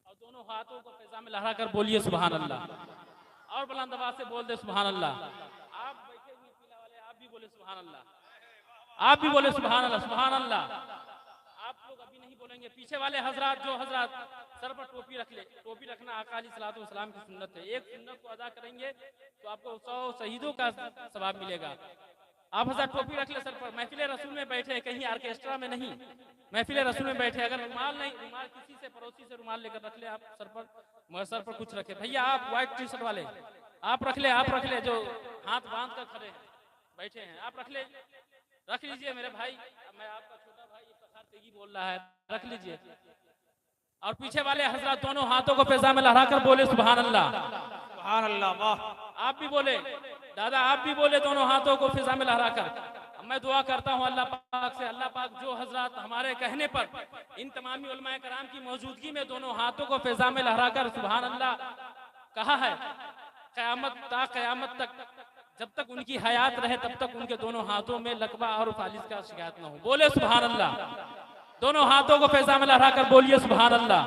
और दोनों हाथों को फिजा में लहरा कर बोलिए सुभान अल्लाह, और बुलंद आवाज से बोल दे सुभान अल्लाह। आप बैठे हुए पीला वाले आप भी बोले सुभान अल्लाह, आप भी बोले सुभान अल्लाह, सुभान अल्लाह। आप लोग अभी नहीं बोलेंगे, पीछे वाले हजरात जो हजरात सर पर टोपी रख ले, टोपी रखना आका अलैहि सलाम की सुन्नत है। एक सुन्नत को अदा करेंगे तो आपको 100 शहीदों का सवाब मिलेगा। आप हजरत टोपी रख ले सर पर। महफिल रसूल में बैठे, कहीं ऑर्केस्ट्रा में नहीं, महफिल रसूल में बैठे। अगर रुमाल नहीं, रुमाल किसी से पड़ोसी से रुमाल लेकर रख ले आप सर पर, मगर सर पर कुछ रखे। भैया आप व्हाइट टी शर्ट वाले आप रख ले, जो हाथ बांध कर खड़े हैं बैठे हैं, आप रख लीजिए मेरे भाई। मैं आपका छोटा भाई फखर तेगी बोल रहा है, रख लीजिए। और पीछे वाले हजरत दोनों हाथों को पैजा में लहरा कर बोले सुभान अल्लाह, सुभान अल्लाह। वाह, आप भी बोले दादा, आप भी बोले दोनों हाथों को फिजा में लहरा कर। मैं दुआ करता हूँ अल्लाह पाक से, अल्लाह पाक जो हजरत हमारे कहने पर इन तमामी उलमाए कराम की मौजूदगी में दोनों हाथों को फिजा में लहरा कर सुभान अल्लाह कहा है, क़यामत तक जब तक उनकी हयात रहे तब तक उनके दोनों हाथों में लकवा और फालिज का शिकायत न हो। बोले सुभान अल्लाह, दोनों हाथों को पैजा में लहरा कर बोलिए सुभान अल्लाह।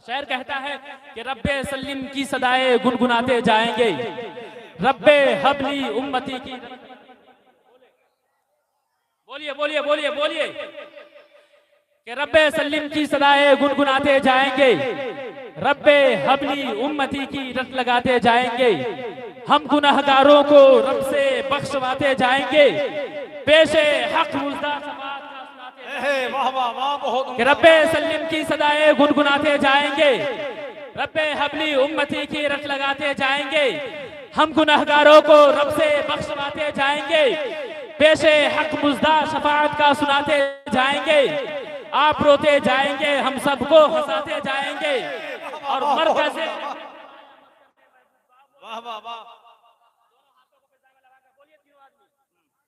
शायर कहता है कि रब्बे सल्लिम की सदाए गुनगुनाते जाएंगे, रब्बे हबली उम्मती की। बोलिए कि रब्बे सल्लिम की सदाए गुनगुनाते जाएंगे, रब्बे हबली उम्मती की रट लगाते जाएंगे। हम गुनहगारों को रब से बख्शवाते जाएंगे, पेशे हक मुज़दा सबात का सुनाते कि रब्बे सल्लिम की सदाए गुनगुनाते जाएंगे, रब्बे हबली उम्मती की रट लगाते जाएंगे। हम गुनहगारों को रब से बख्शवाते जाएंगे, पेशे हक मुज़दा शफाअत का सुनाते जाएंगे। आप रोते जाएंगे, हम सबको हंसाते जाएंगे। और मरकज़ वाह वाह वाह,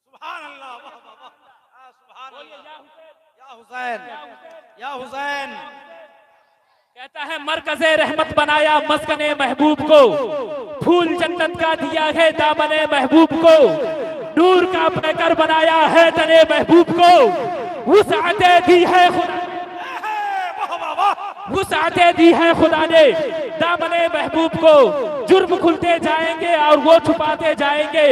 सुभान अल्लाह, वाह वाह वाह, सुभान अल्लाह, या हुसैन। कहता है मरकज़े रहमत बनाया मस्कने महबूब को, फूल जन्नत का दिया है दामने महबूब को, नूर का पैकर बनाया है तने महबूब को, वुसअते दी है खुदा, वुसअते दी है खुदा ने दामने महबूब को। जुर्म खुलते जाएंगे और वो छुपाते जाएंगे।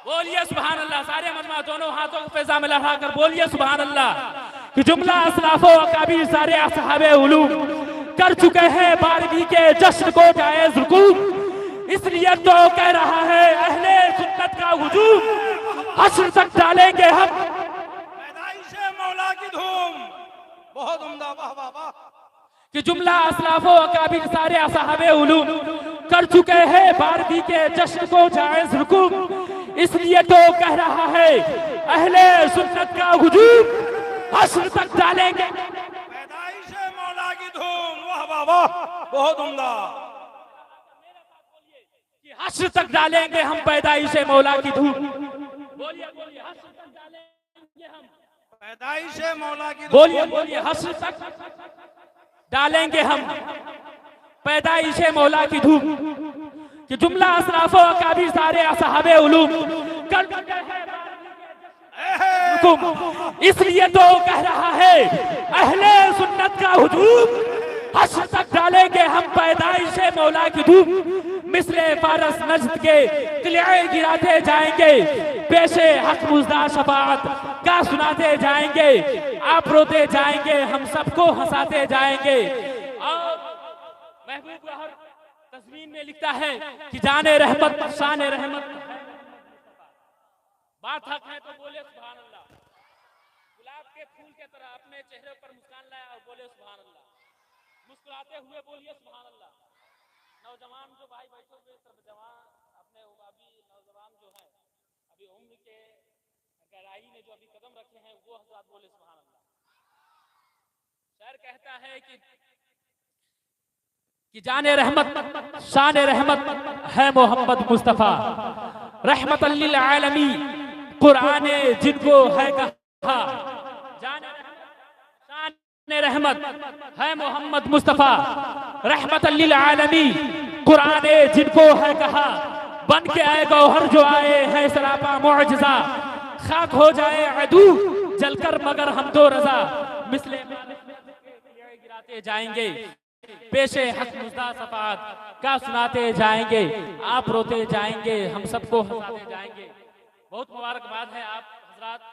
बोलिए सुभान अल्लाह, सारे मजमा दोनों हाथों को पैजा में लहरा कर बोलिए सुभान अल्लाह। कि जुमला असलाफो अकाबीर सारे असहाबे उलूम कर चुके हैं 12वीं के जश्न को जायज़ रुकूम, इसलिए तो कह रहा है अहले सुन्नत का हुजूम, हश्र तक डालेंगे हम पैदाइशे मौला की धूम। बहुत उम्दा, वाह वाह वाह। कि जुमला असलाफो अकाबीर सारे असहाबे उलूम कर चुके हैं 12वीं के जश्न को जायज़ रुकूम, इसलिए तो कह रहा है अहले सुन्नत का हुजूम, हश्र तक डालेंगे पैदाइशे मौला की धूम। वाह वाह वाह, बहुत उम्दा। कि हश्र तक डालेंगे हम पैदाइशे मौला की धूम। बोलिए हश्र तक डालेंगे हम पैदाइशे मौला की धूम। बोलिए हश्र तक डालेंगे हम पैदाइशे मौला की धूम। कि जुमला असराफो अकाबीर सारे असहाबे उलूम कर चुके हैं, इसलिए तो कह रहा है अहले सुन्नत का हुजूम, हश्र तक डालेंगे हम पैदाइशे मौला की धूम। मिसले फारस नज्द के किले गिराते जाएंगे, पेशे हक मुज़दा शफाअत का सुनाते जाएंगे। आप रोते जाएंगे, हम सबको हंसाते जाएंगे। और महबूब गहर तस्वीर में लिखता है कि जाने रहमत शान रहमत, बात हक है तो बोले सुभान अल्लाह। गुलाब के फूल के तरह अपने चेहरे पर मुस्कान लाया और बोले सुभान अल्लाह। मुस्कुराते हुए बोलिए सुभान अल्लाह। नौजवान जो भाई बैठे हुए सब जवान अपने अभी नौजवान जो है अभी उम्र के गहराई में जो अभी कदम रखे हैं वो हज़रात बोले सुभान अल्लाह। शायर कहता है कि जाने रहमत शान रहमत है मोहम्मद मुस्तफ़ा, रहमत लिल आलमीन कुरान जिनको है कहा। जाने शान रहमत है मोहम्मद मुस्तफ़ा, रहमत लिल आलमीन कुरान जिनको है कहा। बन के आए गौहर जो आए हैं सरापा मुअजिज़ा, खाक हो जाए अदू जलकर मगर हम तो रजा। मिसले गिराते जाएंगे, पेशे हक मुज़दा शफाअत का सुनाते जाएंगे। आप रोते जाएंगे, हम सबको हंसाते जाएंगे। बहुत मुबारकबाद है आप हजरात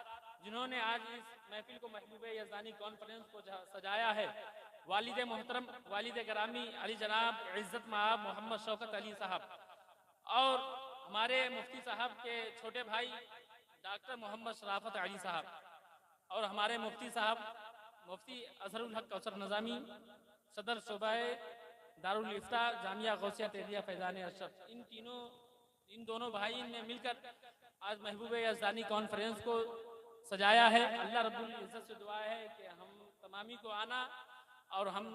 जिन्होंने आज इस महफिल को महबूब यज़दानी कॉन्फ्रेंस को सजाया है। वालिद मोहतरम वालिद ग्रामी अली जनाब इज़्ज़त माब मोहम्मद शौकत अली साहब और हमारे मुफ्ती साहब के छोटे भाई डॉक्टर मोहम्मद शराफत अली साहब और हमारे मुफ्ती साहब मुफ्ती अजहरुल हक कौसर नज़ामी सदर शोबाए दारुल इफ्ता जामिया गौसिया तेरिया फैज़ान अशरफ इन दोनों भाई ने मिलकर आज महबूब यज़दानी कॉन्फ्रेंस को सजाया है। अल्लाह रब्बुल इज़्ज़त से दुआ है कि हम तमामी को आना और हम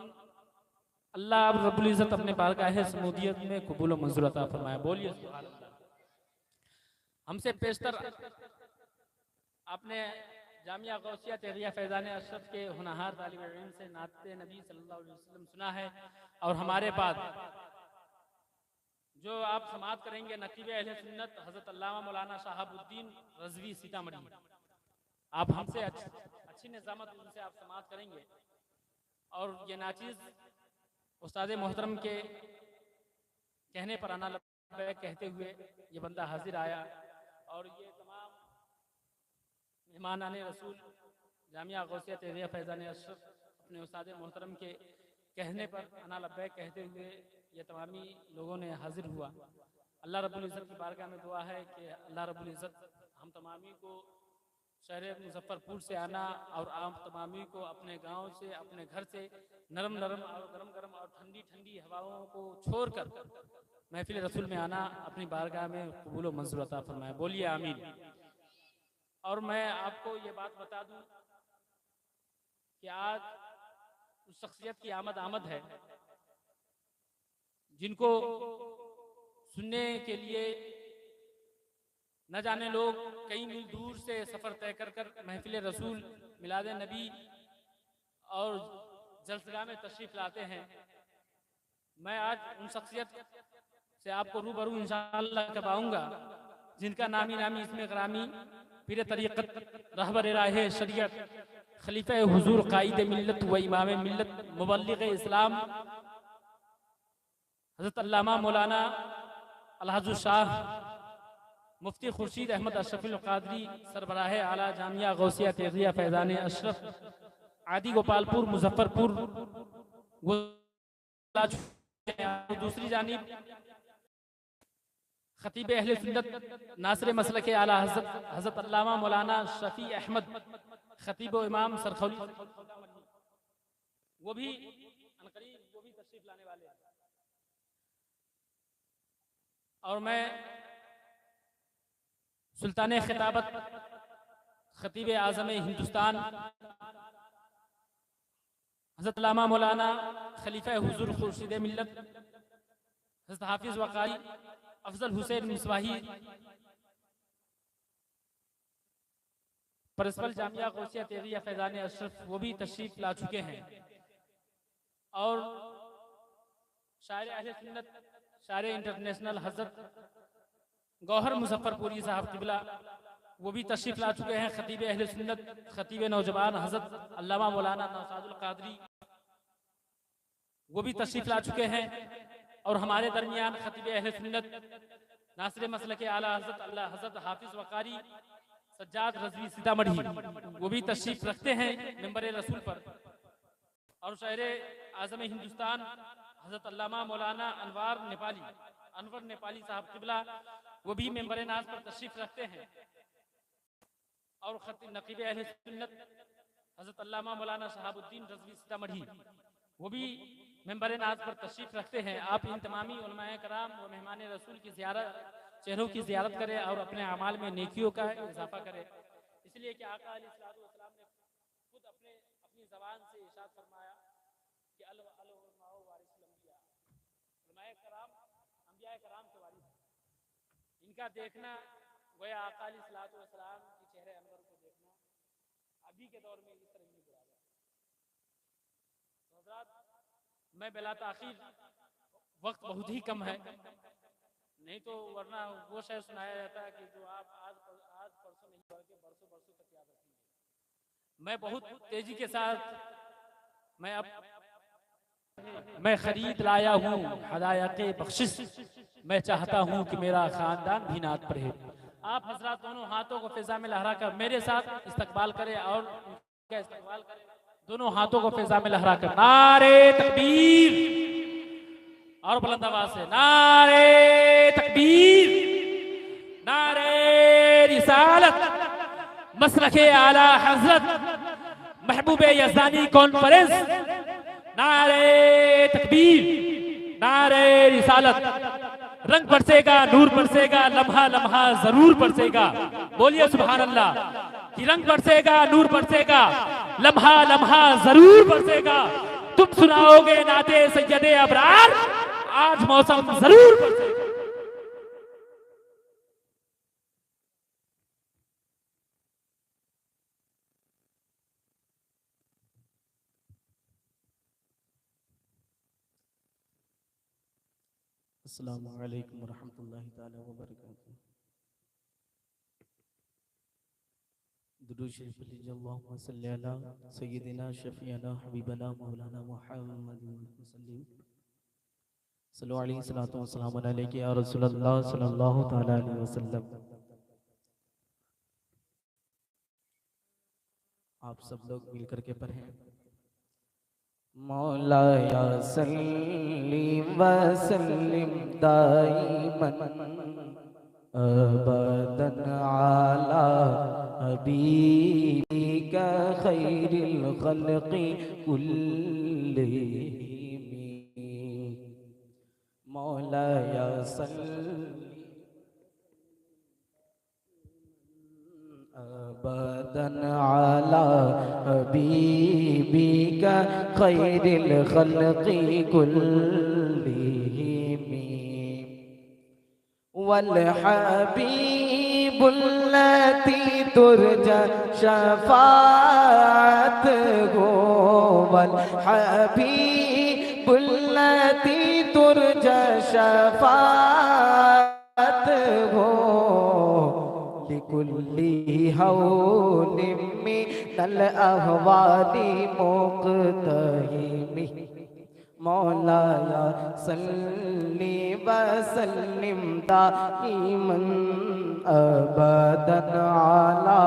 अल्लाह रब्बुल इज़्ज़त अपने बारगाह समूदियत में कबूल व मंजूर अता फरमाए। बोलिए सुभान अल्लाह। हमसे पेशतर आपने जामिया गौसिया तेरिया फैज़ान अशरफ के होनहार तालिब इल्म से नाते नबी सल्लल्लाहु अलैहि वसल्लम सुना है और हमारे बाद जो आप समाअत करेंगे नकीब अहले सुन्नत हज़रत अल्लामा मौलाना शहाबुद्दीन रज़वी सीतामढ़ी, आप हमसे अच्छी निज़ामत उनसे आप समाअत करेंगे और ये नाचीज़ उस्ताद मोहतरम के कहने पर आना लब्बैक कहते हुए ये बंदा हाजिर आया और ये तमाम मेहमान आने रसूल जामिया गौसिया तेरिया फैज़ान अशरफ अपने उस्ताद मोहतरम के कहने पर आना लब्बैक कहते हुए ये तमामी लोगों ने हाजिर हुआ। अल्लाह रब्बुल इज़्ज़त की बारगाह में दुआ है कि अल्लाह रब्बुल इज़्ज़त हम तमामी को शहर मुजफ्फरपुर से आना और आप तमामी को अपने गांव से अपने घर से नरम नरम और गरम गरम और ठंडी ठंडी हवाओं को छोड़कर महफिल रसूल में आना अपनी बारगाह में कबूल व मंजूर अता फरमाए। बोलिए आमीन। और मैं आपको ये बात बता दूं कि आज उस शख्सियत की आमद है जिनको सुनने के लिए न जाने लोग कई मील दूर से सफ़र तय कर महफिल रसूल मिलाद नबी और जलसगाह में तशरीफ़ लाते हैं। मैं आज उन शख्सियत से आपको रूबरू इंशाअल्लाह करवाऊंगा जिनका नामी इसमें ग्रामी पीर तरीक़त रहबर राह शरीयत खलीफा हुजूर कायद मिल्लत व इमाम मिल्लत मुबल्लिग इस्लाम हज़रत अल्लामा मौलाना अलहज़ुर शाह मुफ्ती खुर्शीद अहमद अशरफुल क़ादरी सरबराह आला जामिया गौसिया तेरिया फैज़ान अशरफ आदि गोपालपुर मुजफ्फरपुर। दूसरी जानिब खतीब अहले सुन्नत नासिर मसलक आला हज़रत अल्लामा मौलाना शफ़ी अहमद खतीब व इमाम सरखौली वो भी तशरीफ लाने वाले हैं। और मैं सुल्तान खिताबत खतीब आज़म हिंदुस्तान हज़रत अल्लामा मौलाना खलीफा हुजूर खुर्शीद मिल्लत हज़रत हाफिज़ वक़ारी अफजल हुसैन मिसवाही प्रिंसिपल जामिया गौसिया तेरिया फैज़ान अशरफ वो भी तशरीफ ला चुके हैं। और शायर अहले सुन्नत शायर इंटरनेशनल हज़रत गौहर मुजफ्फरपुरी साहब क़िबला वो भी तशरीफ ला चुके हैं। खतीब अहले सुन्नत खतीब नौजवान हज़रत अल्लामा मौलाना नौशादुल क़ादरी वो भी तशरीफ ला चुके हैं। और हमारे दरमियान खतीब अहले सुन्नत नासिर मसलक आला हज़रत हाफिज़ वक़ारी सज्जाद रज़वी सीतामढ़ी वो भी तशरीफ रखते हैं मिंबर रसूल पर। और शायर आज़म हिंदुस्तान हज़रत अल्लामा मौलाना अनवर नेपाली साहब क़िबला वो भी मेंबर नाज पर तशरीफ रखते हैं। और नकीब अहले सुन्नत हज़रत अल्लामा मौलाना शहाबुद्दीन रज़वी सीतामढ़ी वो भी मेंबर नाज पर तशरीफ रखते हैं। आप इन तमामी उलमाए कराम व मेहमान रसूल की चेहरों की ज़ियारत करें और अपने अमाल में नेकियों का इजाफा करें। इसलिए कि आका अलैहिस्सलातु वस्सलाम ने खुद अपनी ज़बान से इरशाद फरमाया कि उलमाए कराम अंबिया कराम के वारिस, इनका देखना गोया आका अलैहिस्सलातु वस्सलाम की चेहरे अनवर को देखना अभी के दौर में इस तरह नहीं बुरा है। तो हज़रात मैं बिला ताख़ीर, वक्त बहुत ही कम है, नहीं तो वरना वो शायद सुनाया जाता है कि जो आप आज परसों नहीं बल्कि बरसों तक याद रखेंगे। मैं बहुत तेजी के साथ मैं खरीद लाया हूँ हदाया के बख्शिश, मैं चाहता हूँ कि मेरा खानदान भी नात पढ़े। आप हजरात दोनों हाथों को फिजा में लहरा कर मेरे साथ इस्तकबाल करें और उनका इस्तकबाल करें। दोनों हाथों को फिजा में लहरा कर नारे तकबीर, और बुलंद आवाज से नारे तकबीर, नारे रिसालत, मसलके आला हजरत महबूबे यज़दानी कॉन्फ्रेंस, नारे तकबीर, नारे रिसालत। रंग बरसेगा, नूर बरसेगा, लम्हा लम्हा जरूर बरसेगा। बोलिए सुभान अल्लाह। कि रंग बरसेगा, नूर बरसेगा, लम्हा लम्हा जरूर बरसेगा। तुम सुनाओगे नाते सैयदे अबरार, आज मौसम जरूर बरसेगा। अस्सलामु अलैकुम वरहमतुल्लाहि ताला व बरकातुहू। दुरूद शरीफ पढ़िए। अल्लाहुम्मा सल्ली अला सय्यिदिना शफीअना हबीबना मौलाना मुहम्मदिन वसल्लम। सल्लल्लाहु अलैहि सलातो व सलाम अलैका या रसूलल्लाह सल्लल्लाहु तआला अलैहि वसल्लम। आप सब लोग मिलकर के पढ़ें। मौला या सल्ली व सल्लिम दाइमन अबदन अला हबीबिका खैरिल खल्क़ि कुल्लिहिम। मौला या सल्ली अबदन अला हबीबिका खैरिल खल्क़ि कुल्लिहिम। वल हबीबुल्लती तुरजा शफाअतहु, वल हबीबुल्लती तुरजा शफाअतहु लिकुल्ली हौलिम मिनल अहवाली मुक़तहिमी। मौला या सल्ली व सल्लिम दाइमन अबदन अला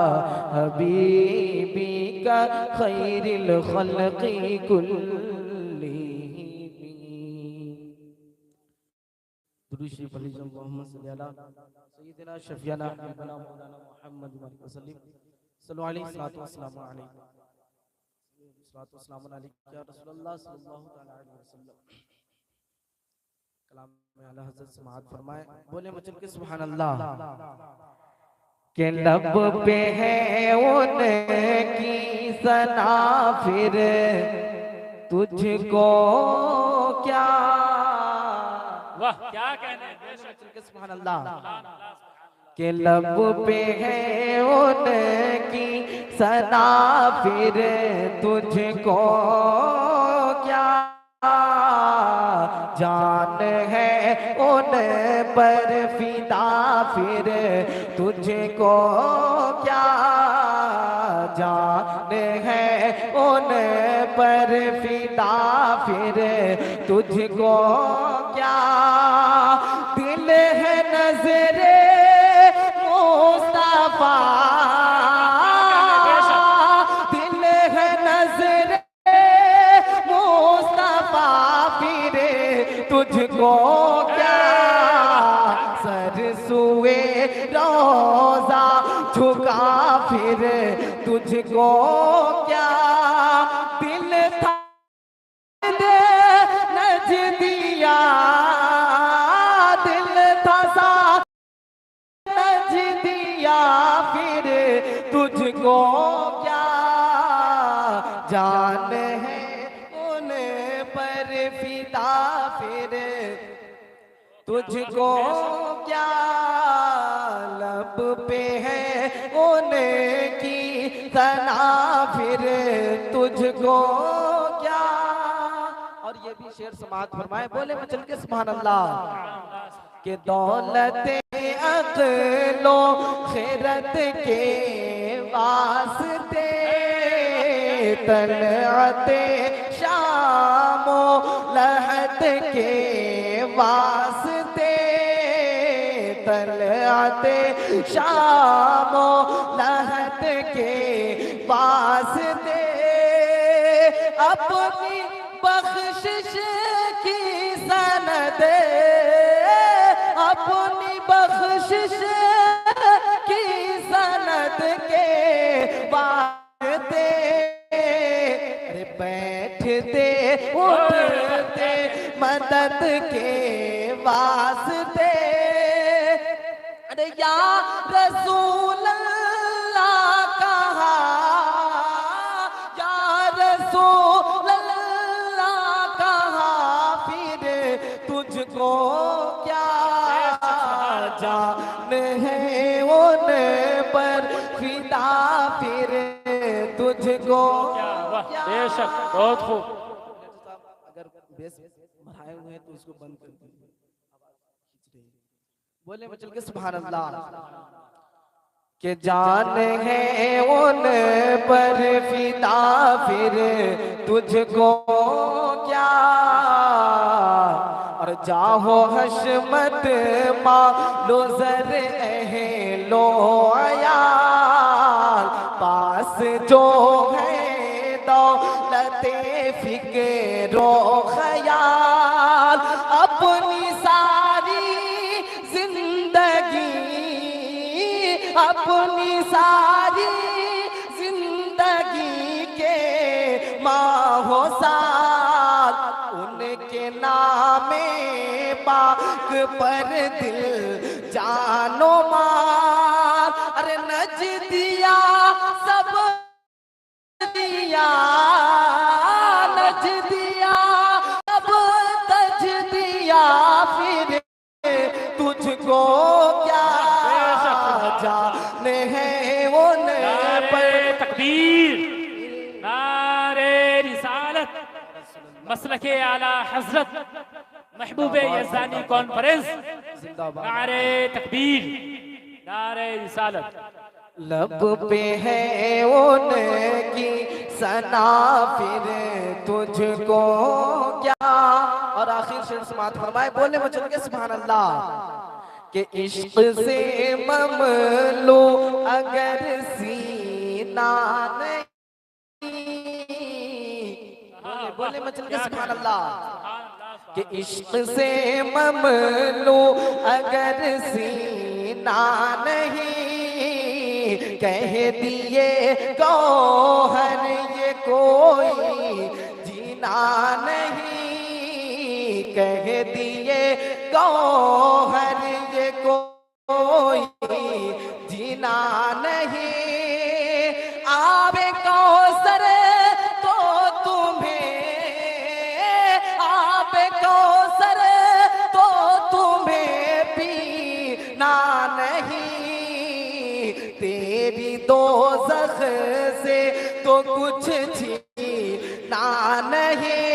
हबीबिका खैरिल खल्क़ि कुल्लिहिम। दुरूद शरीफ पढ़िए। अल्लाहुम्मा सल्ली अला सय्यिदिना शफीअना हबीबना मौलाना मुहम्मद वसल्लम। सल्लल्लाहु अलैहि वसल्लम या रसूलल्लाह सल्लल्लाहु अलैहि वसल्लम। कलाम में आला हज़रत समाअत फरमाए। बोले मचल के सुभान अल्लाह। के लब पे है उनकी सना, फिर तुझको क्या। वाह क्या कहने। मचल के सुभान अल्लाह। के लब पे है उनकी सना, फिर तुझको क्या। जान है उन पर फिदा, फिर तुझको क्या। जान है उन पर फिदा, फिर तुझको क्या। दिल है नजरे मुस्तफा, दिल है नजरे मुस्तफा, फिर तुझको क्या। सर सुए रोजा झुका, फिर तुझको क्या। दिल था नजदिया, दिल था सा नजदिया, फिर तुझको क्या। जान है उन पर फिदा, फिर तुझको क्या। लब पे है उनकी सना, फिर तुझको क्या। और ये भी शेर समाअत फरमाए। बोले मचल के सुभान अल्लाह। के दौलत अक़लो खैरत के वास्ते, तलअते शामो लहद के वास्ते, तलअते राते शामो लहद के वास्ते अपनी बख्शिश की सनद अपनी बख्शिश की सनद के वास्ते बैठते उठते मदद के वास्ते अरे या रसूल अल्लाह कहा या रसूल अल्लाह कहा फिर तुझको क्या जान है उन पर फिदा फिर तुझको बेशक बहुत खूब। अगर बेस बढ़ाए हुए हैं तो इसको बंद कर दीजिए। बोले चल के सुभान अल्लाह के जान है उन पर फिदा फिर तुझको क्या और जाहो हशमत मालो जर लो अयाल पास जो है दौलते फिक्रो ख्याल अपनी सारी जिंदगी अपनी सारी जिंदगी के माहो साल उनके नामे पाक पर दिल जानो मार अरे नजदिया सब दिया नज दिया सब तज दिया फिर तुझको क्या जाने है उन पर तकबीर नारे रिसालत मसलके आला हजरत महबूबे यज़दानी कॉन्फ्रेंस नारे तकबीर नारे रिसालत लब पे है उनकी सना फिर तुझको क्या और आखिर शेर समात फरमाए बोले वचन के सुभान अल्लाह के इश्क से ममलो अगर सीना नहीं बोले वचन के सुभान अल्लाह के इश्क से ममलो अगर सीना नहीं कह दिए गौहर ये कोई जीना नहीं कह दिए गौहर ये कोई जीना नहीं आवे कौसर तो तुम्हें आवे कौसर तो तुम्हें पीना नहीं तेरी दोज़ख से तो कुछ छीना नहीं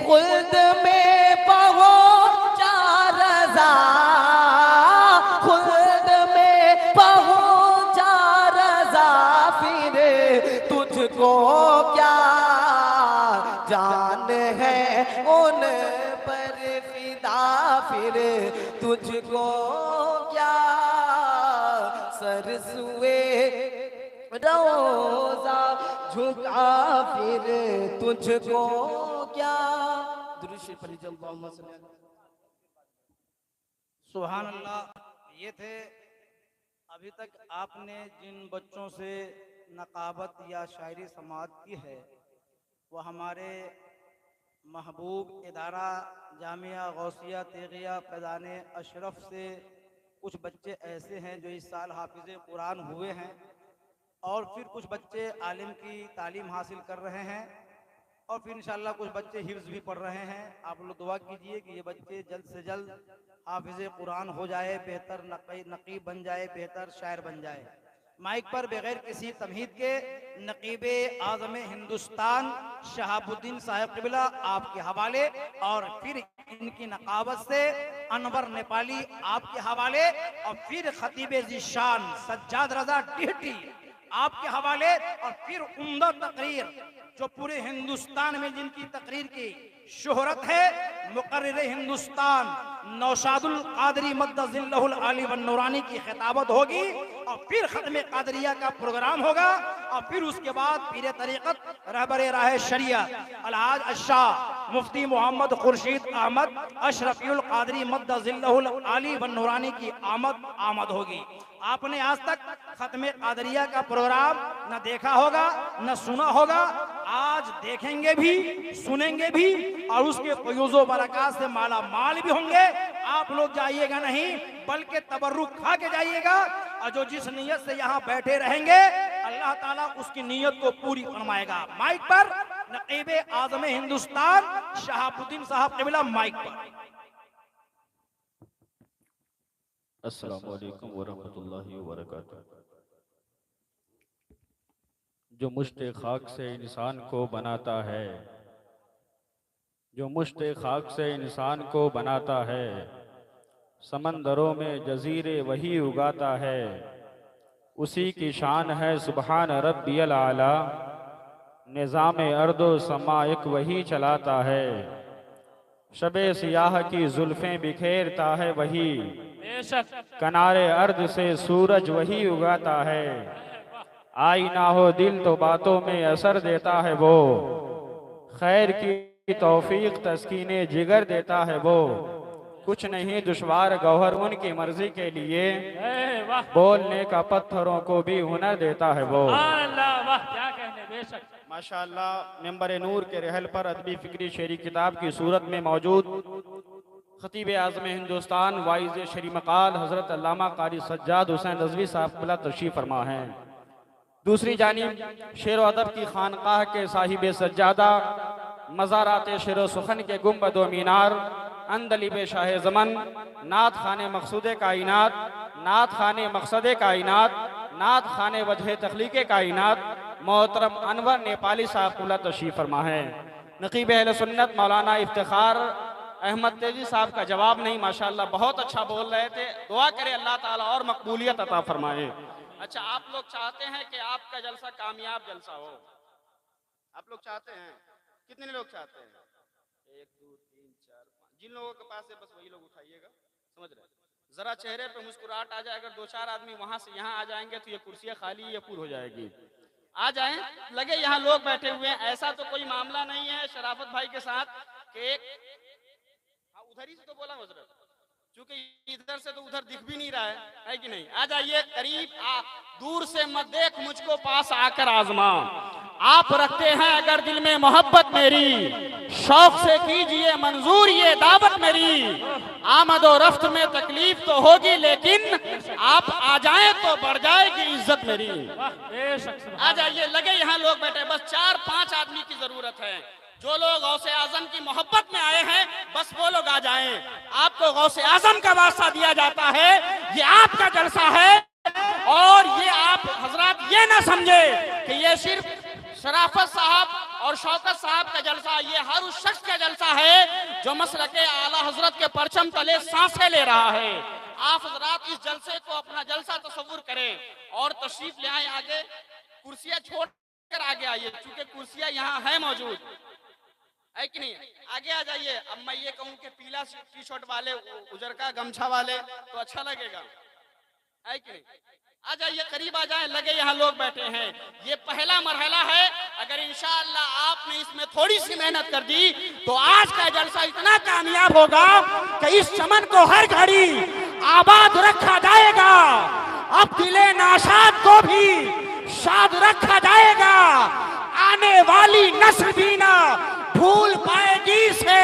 खुद में पहुंचा रज़ा खुद में पहुंचा रज़ा फिर तुझको क्या जान है उन पर फिदा फिर तुझको क्या सरसुए रोजा झुका फिर तुझको क्या दुरूद पढ़ लीजिए अल्लाहुम्मा सल्ली अलैहि सुभान अल्लाह। ये थे अभी तक आपने जिन बच्चों से नकाबत या शायरी समाअत की है वो हमारे महबूब इदारा जामिया गौसिया तेगिया फैज़ान अशरफ से कुछ बच्चे ऐसे हैं जो इस साल हाफिज़ कुरान हुए हैं और फिर कुछ बच्चे आलिम की तालीम हासिल कर रहे हैं और फिर इंशाअल्लाह कुछ बच्चे हिफ्ज़ भी पढ़ रहे हैं। आप लोग दुआ कीजिए कि ये बच्चे जल्द से जल्द हाफिज़ कुरान हो जाए, बेहतर नकीब बन जाए, बेहतर शायर बन जाए। माइक पर बगैर किसी तमहीद के नकीब आज़म हिंदुस्तान शहाबुद्दीन साहब क़िबला आपके हवाले और फिर इनकी नकाबत से अनवर नेपाली आपके हवाले और फिर खतीब ज़ीशान सज्जाद रज़ा डिहटी आपके हवाले और फिर उम्दा तकरीर जो पूरे हिंदुस्तान में जिनकी तकरीर की शोहरत है मुकर्रिर हिंदुस्तान नौशादुल कादरी मद्दजिल्लहुल आली वन नूरानी की खिताबत होगी और फिर खत्म कादरिया का प्रोग्राम होगा और फिर उसके बाद पीर तरीक़त रहबरे राह शरीयत अलहाज अशाह मुफ्ती मोहम्मद खुर्शीद अहमद अशरफीउल कादरी मद्दजिल्लहुल आली वन नूरानी की आमद होगी। आपने आज तक खत्म कादरिया का प्रोग्राम न देखा होगा न सुना होगा, आज देखेंगे भी सुनेंगे भी और उसके फयूज़ो बरक़ात से माला माल भी होंगे। आप लोग जाइएगा नहीं बल्कि तबर्रुक खा के जाइएगा और जो जिस नीयत से यहाँ बैठे रहेंगे अल्लाह ताला उसकी नीयत को पूरी फरमाएगा। माइक पर नक़ीब आज़म हिंदुस्तान शहाबुद्दीन साहब क़िबला माइक पर। अस्सलामु अलैकुम वरहमतुल्लाहि वबरकातुह। जो मुश्त खाक से इंसान को बनाता है, जो मुश्त खाक से इंसान को बनाता है, समंदरों में जजीरे वही उगाता है, उसी की शान है सुबहान रब्बियल आला, निज़ाम अर्दो समा एक वही चलाता है, शबे सियाह की जुल्फें बिखेरता है वही, कनारे अर्द से सूरज वही उगाता है, आईना हो दिल तो बातों में असर देता है वो, खैर की तौफीक तस्कीने जिगर देता है वो, कुछ नहीं दुश्वार गौहर उनकी मर्जी के लिए, बोलने का पत्थरों को भी हुनर देता है वो। माशाअल्लाह मेंबर नूर के रहल पर अदबी फिक्री शेरी किताब की सूरत में मौजूद खतीब आज़म हिंदुस्तान वाइज़ शरी मकाल हज़रत अल्लामा कारी सज्जाद हुसैन रज़वी साहब क़िबला तशरीफ़ फरमा हैं। दूसरी जानिब शेर व अदब की खानकाह के साहिब सज्जादा मज़ारात शेर व सुखन के गुंबद व मीनार अंदलिब शाह ज़मन नात खाने मकसूद कायनात, नात खाने मकसद कायनात, नात खाने वजह तख्लीक़ कायनात मोहतरम अनवर नेपाली साहब क़िबला तशरीफ़ फरमा है। नक़ीब अहले सुन्नत मौलाना इफ्तिखार अहमद तेजी साहब का जवाब नहीं, माशाअल्लाह बहुत अच्छा बोल रहे थे। दुआ करें अल्लाह ताला और मकबूलियत अता फरमाए। अच्छा, आप लोग चाहते हैं कि आपका जलसा कामयाब जलसा हो? आप लोग चाहते हैं? कितने लोग चाहते हैं? 1 2 3 4 5। जिन लोगों के पास है बस वही लोग उठाइएगा, समझ रहे? जरा चेहरे पे मुस्कुराहट आ जाए। अगर 2-4 आदमी वहां से यहाँ आ जाएंगे तो ये कुर्सियां खाली ये पूरी हो जाएगी। आ जाएं, लगे यहाँ लोग बैठे हुए हैं। ऐसा तो कोई मामला नहीं है शराफत भाई के साथ कि उधर ही से तो बोला हजरत, क्योंकि इधर से तो उधर दिख भी नहीं रहा है कि नहीं? आ जाइए करीब, दूर से मत देख मुझको पास आकर आजमा। आप रखते हैं अगर दिल में मोहब्बत मेरी, शौक से कीजिए मंजूर ये दावत मेरी। आमद और रफ्त में तकलीफ तो होगी लेकिन आप आ जाएं तो बढ़ जाएगी इज्जत मेरी। आ जाइए, लगे यहाँ लोग बैठे, बस 4-5 आदमी की जरूरत है। जो लोग गौसे आजम की मोहब्बत में आए हैं बस वो लोग आ जाएं। आपको गौसे आजम का वास्ता दिया जाता है, ये आपका जलसा है और ये आप हजरात ये ना समझे कि ये सिर्फ शराफत साहब और शौकत साहब का जलसा, ये हर उस शख्स का जलसा है जो मसलके आला हजरत के परचम तले सांसें ले रहा है। आप हजरात इस जलसे को अपना जलसा तस्वुर करें और तशरीफ ले आए आगे। कुर्सियां छोड़कर आगे आइए, क्योंकि कुर्सियां यहाँ है मौजूद है कि नहीं? आगे आ जाइए। अब मैं ये कहूँ कि पीला टी शर्ट वाले, उजर का गमछा वाले तो अच्छा लगेगा, है कि नहीं? आ जाइए, करीब आ जाए, लगे यहाँ लोग बैठे हैं। ये पहला मरहला है। अगर इंशाअल्लाह आपने इसमें थोड़ी सी मेहनत कर दी तो आज का जलसा इतना कामयाब होगा कि इस चमन को हर घड़ी आबाद रखा जाएगा। अब दिले नाशाद को भी शाद रखा जाएगा। आने वाली नस्ल भी ना भूल पाएगी से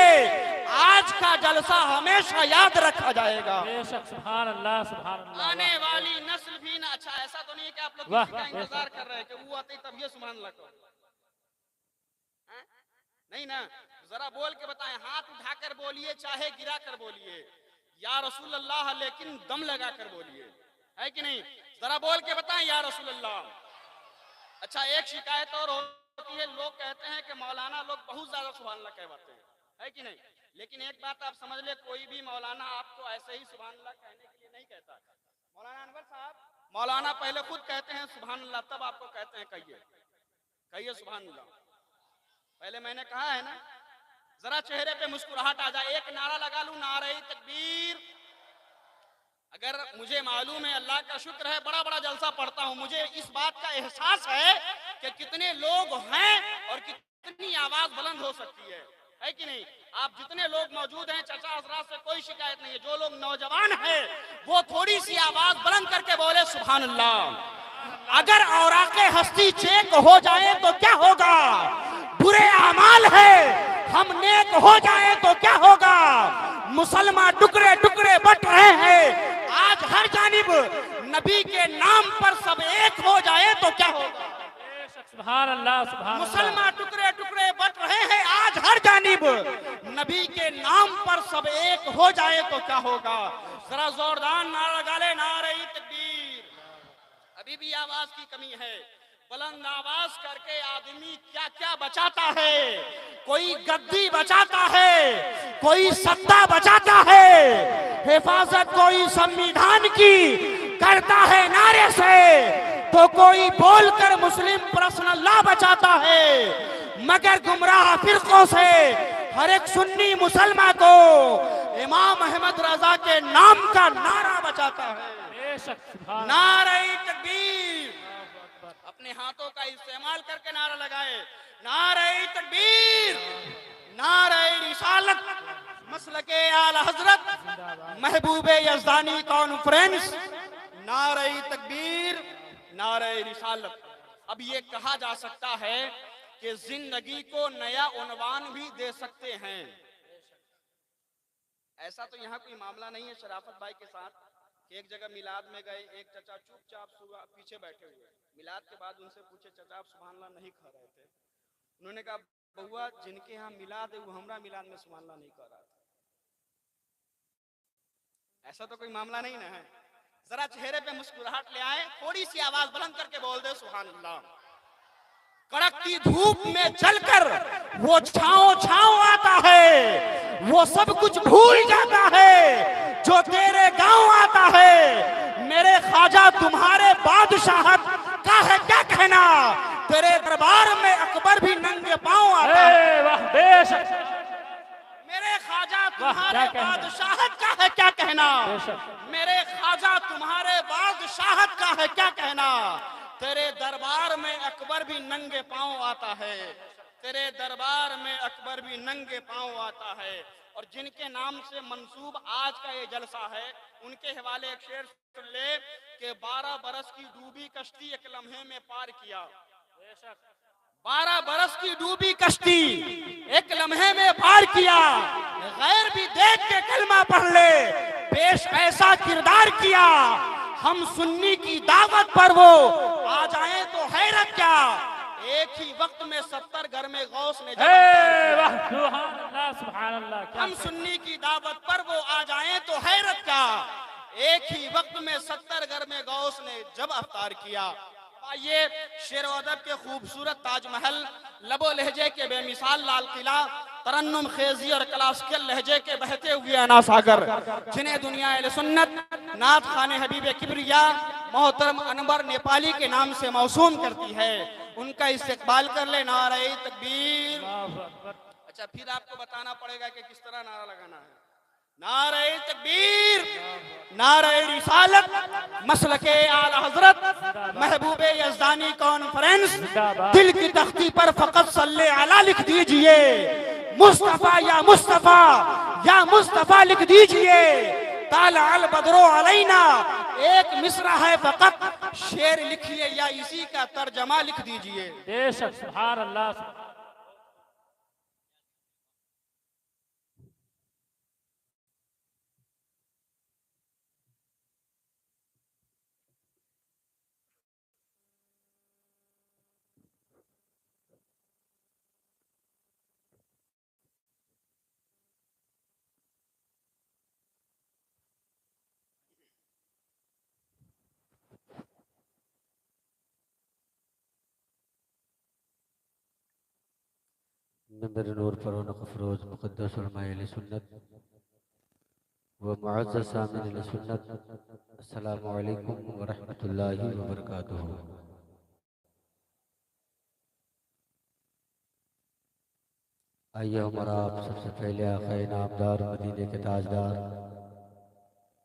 आज का जलसा हमेशा याद रखा जाएगा। सुभान अल्लाह, सुभान अल्लाह। आने वाली नस्ल भी ना, अच्छा ऐसा तो नहीं है कि आप लोग किसी का इंतजार कर रहे हैं कि वो आते ही तब ये सुभान अल्लाह कहो, नहीं ना? जरा बोल के बताएं, हाथ उठाकर बोलिए चाहे गिरा कर बोलिए, या रसूल अल्लाह, लेकिन दम लगा कर बोलिए, है कि नहीं? जरा बोल के बताएं या रसूल अल्लाह। अच्छा, एक शिकायत और होती है, लोग कहते हैं कि मौलाना लोग बहुत ज्यादा सुभान अल्लाह कहवाते हैं, है कि नहीं? लेकिन एक बात आप समझ ले, कोई भी मौलाना आपको ऐसे ही सुभान अल्लाह कहने के लिए नहीं कहता। मौलाना अनवर साहब, मौलाना पहले खुद कहते हैं सुभान अल्लाह, तब आपको कहते हैं कहिए सुभान अल्लाह। पहले मैंने कहा है ना, जरा चेहरे पे मुस्कुराहट आ जाए, एक नारा लगा लूं, नारे तकबीर। अगर मुझे मालूम है, अल्लाह का शुक्र है, बड़ा बड़ा जलसा पढ़ता हूं, मुझे इस बात का एहसास है कि कितने लोग हैं और कितनी आवाज बुलंद हो सकती है कि नहीं। आप जितने लोग मौजूद हैं, चचा हजरात से कोई शिकायत नहीं है। जो लोग नौजवान हैं वो थोड़ी सी आवाज बुलंद करके बोले सुभान अल्लाह। अगर औराके हस्ती चेक हो जाए तो क्या होगा, बुरे अमाल है, हम नेक हो जाए तो क्या होगा। मुसलमान टुकड़े टुकड़े बट रहे हैं, आज हर जानिब नबी के नाम पर सब एक हो जाए तो क्या होगा। सुभान अल्लाह, सुभान मुसलमान टुकड़े टुकड़े बट रहे हैं, आज हर जानिब नबी के नाम पर सब एक हो जाए तो क्या होगा। जरा जोरदार नारा लगा ले, नारे तकबीर। अभी भी आवाज की कमी है। बुलंद आवाज करके आदमी क्या क्या बचाता है। कोई गद्दी बचाता है, कोई सत्ता बचाता है, हिफाजत कोई संविधान की करता है नारे से, तो कोई बोलकर मुस्लिम पर्सनल लॉ बचाता है। मगर गुमराह फिरकों से हर एक सुन्नी मुसलमान को इमाम अहमद रजा के नाम का नारा बचाता है। नारे तकबीर। अपने हाथों का इस्तेमाल करके नारा लगाए, नारे तकबीर, नारे रिसालत, मसलके आला हजरत महबूबे यज़दानी कॉन्फ्रेंस, नारे तकबीर, नारे रिसालत। अब ये कहा जा सकता है कि जिंदगी को नया उन्वान भी दे सकते हैं। ऐसा तो यहाँ कोई मामला नहीं है शराफत भाई के साथ कि एक जगह मिलाद में गए, एक चचा चुपचाप पीछे बैठे हुए, मिलाद के बाद उनसे पूछे चचा आप सुभान अल्लाह नहीं खा रहे थे। उन्होंने कहा बहुआ जिनके यहाँ मिलाद है वो हमरा मिलाद में सुभान अल्लाह नहीं कर रहा था। ऐसा तो कोई मामला नहीं ना है। जरा चेहरे पे मुस्कुराहट ले आए, थोड़ी सी आवाज बुलंद करके बोल दे सुभान अल्लाह। कड़कती धूप में जलकर वो छाओ छाओ आता है, वो सब कुछ भूल जाता है जो तेरे गांव आता है। मेरे ख्वाजा तुम्हारे बादशाहत का है क्या कहना, तेरे दरबार में अकबर भी नंगे पांव आता है। मेरे ख्वाजा तुम्हारे बादशाहत का है क्या कहना, मेरे ख्वाजा तुम्हारे बादशाहत का है क्या कहना। तेरे दरबार में अकबर भी नंगे पांव आता है, तेरे दरबार में अकबर भी नंगे पांव आता है। और जिनके नाम से मंसूब आज का ये जलसा है उनके हवाले एक शेर सुन ले कि 12 बरस की डूबी कश्ती एक लम्हे में पार किया। 12 बरस की डूबी कश्ती एक लम्हे में पार किया। गैर भी देख के कलमा पढ़ ले, पेश ऐसा किरदार किया। हम सुन्नी की दावत पर वो आ जाए तो हैरत क्या। एक ही वक्त में 70 घर में गौस ने हम सुन्नी की दावत पर वो आ जाए तो हैरत क्या। एक ही वक्त में 70 घर में गौस ने जब अफ्तार किया। आइए शेर अदब के खूबसूरत ताजमहल, लबो लहजे के बेमिसाल लाल किला, तरन्नुम खेजी और क्लासिकल लहजे के बहते हुए अना सागर, जिन्हें दुनिया अहले सुन्नत नात खाने हबीब किबरिया मोहतरम अनवर नेपाली के नाम से मौसूम करती है, उनका इस्तेकबाल कर ले। नारे तकबीर। अच्छा फिर आपको बताना पड़ेगा कि किस तरह नारा लगाना है। नारे तकबीर, नारे रिसालत, मसलके आला हजरत महबूबे यज़दानी कॉन्फ्रेंस, दिल की तख्ती पर फकत सल्ले अला लिख दीजिए, मुस्तफा या मुस्तफा या मुस्तफा लिख दीजिए। ताला अल बदरो अलैना एक मिसरा है फकत, शेर लिखिए या इसी का तर्जमा लिख दीजिए। बेशक सुभान अल्लाह। नंबर नूर फरोन अफरोज मुक़द्दस उलमाए सुन्नत व मुअज़्ज़ज़ सामिन सुन्नत, अस्सलामु अलैकुम व रहमतुल्लाहि व बरकातुहू। आइए हमारा आप सबसे पहले आक़ाए नामदार मदीने के ताजदार,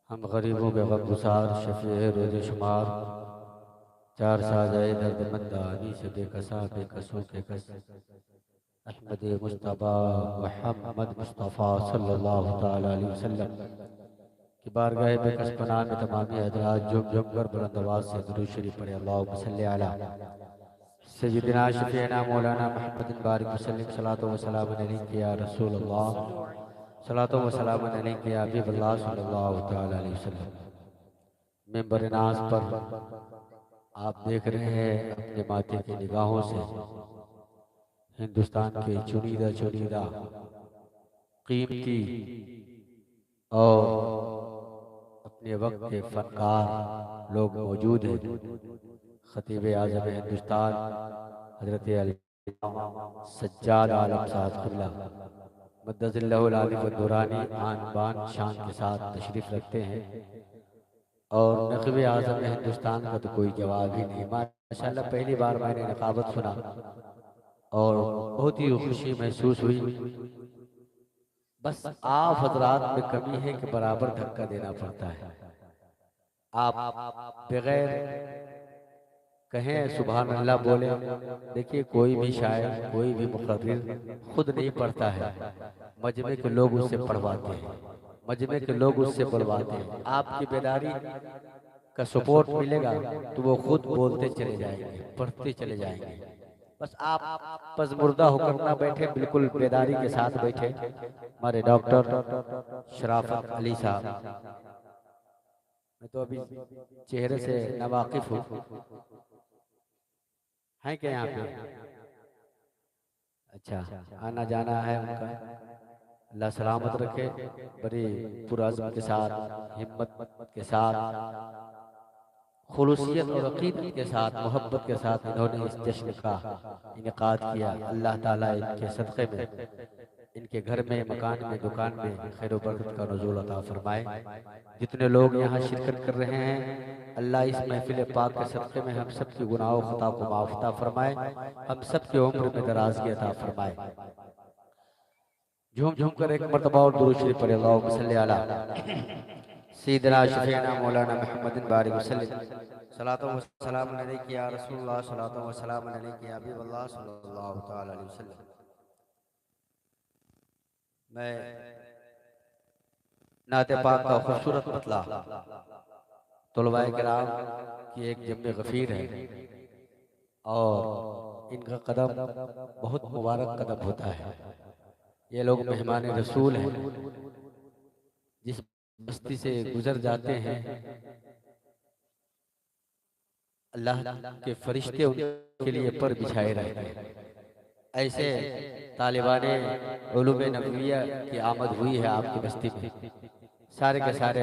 हम गरीबों के गमगुसार शफ़ीए रोज़ शुमार, चार साज़ाए दर्दमंदानी से बेकसा बेकसों के कस, अहमद मुस्तफ़ा मुहम्मद मुस्तफ़ा सल्लल्लाहु तआला अलैहि वसल्लम की बारगाह बेकस पनाह में तमामी हज़रात झुम झुम कर बुलंद आवाज़ से दुरूद शरीफ पढ़े। अल्लाहुम्मा सल्ली अला सय्यिदिना शफ़ीना मौलाना मुहम्मदिन बारिक वसल्लम, सलातो व सलाम अलैका या रसूल अल्लाह, सलातो व सलाम अलैका या हबीब अल्लाह सल्लल्लाहु तआला अलैहि वसल्लम। मिंबर नाज़ पर आप देख रहे हैं अपने माथे की निगाहों से हिंदुस्तान के चुनीदा चुनीदा कीमती और अपने वक्त के फनकार लोग मौजूद हैं। खतीब आज़म हिंदुस्तान हज़रत सज्जाद आलम साहब क़िबला मद्दज़िल्लहुल आली व दुरानी आन बान शान के साथ तशरीफ़ रखते हैं और नक़ीब आज़म हिंदुस्तान का तो कोई जवाब ही नहीं। माशाअल्लाह पहली बार मैंने नक़ाबत सुना और बहुत ही खुशी महसूस हुई। बस आप हजरात में कमी है कि बराबर धक्का देना पड़ता है। आप बगैर कहें सुभान अल्लाह बोले, देखिए कोई भी शायर कोई भी मुक़र्रिर खुद नहीं पढ़ता है, मजमे के लोग उससे पढ़वाते हैं, मजमे के लोग उससे पढ़वाते हैं। आपकी बेदारी का सपोर्ट मिलेगा तो वो खुद बोलते चले जाएंगे, पढ़ते चले जाएंगे। बस आप पज़मुर्दा होकर ना बैठे, बिल्कुल बेदारी के साथ बैठे। हमारे डॉक्टर शराफत अली साहब, मैं तो अभी चेहरे से नावाकिफ हूँ, हैं क्या यहाँ पे? अच्छा, आना जाना है उनका, अल्लाह सलामत रखे। बड़ी पुरअज़्म के साथ, हिम्मत के साथ, खुलूसियत और अक़ीदत के साथ, मोहब्बत के साथ इन्होंने इस जश्न का इनेकाद किया। अल्लाह ताला इनके सदक़े में, इनके घर में, मकान में, दुकान में खैर बरकत का नुज़ूल अता फरमाए। जितने लोग यहाँ शिरकत कर रहे हैं, अल्लाह इस महफिल पाक के सदक़े में हम सब की गुनाह व ख़ता को माफ़ अता फरमाए, हम सब की उम्र में दराज़गी अता फरमाए। झूम झूम कर एक मरतबा और दुरूद शरीफ पढ़े। अल्लाहुम्मा सल्ली अला सय्यिदिना शफ़ीना मौलाना मुहम्मदिन बारिक वसल्लम, सलातो व सलाम अलैका या रसूलल्लाह, सलातो व सलाम अलैका या हबीब अल्लाह सल्लल्लाहु तआला अलैहि वसल्लम। मैं नाते पाक का खूबसूरत मतला तुलबाए किराम की एक जम्मे गफ़ीर है और इनका कदम बहुत मुबारक कदम होता है। ये लोग मेहमान रसूल हैं, जिस बस्ती से गुजर जाते हैं अल्लाह के फरिश्ते उनके लिए पर बिछाए रहते हैं। ऐसे तालिबाने उलूम नबविया की आमद हुई है आपकी बस्ती में। सारे के सारे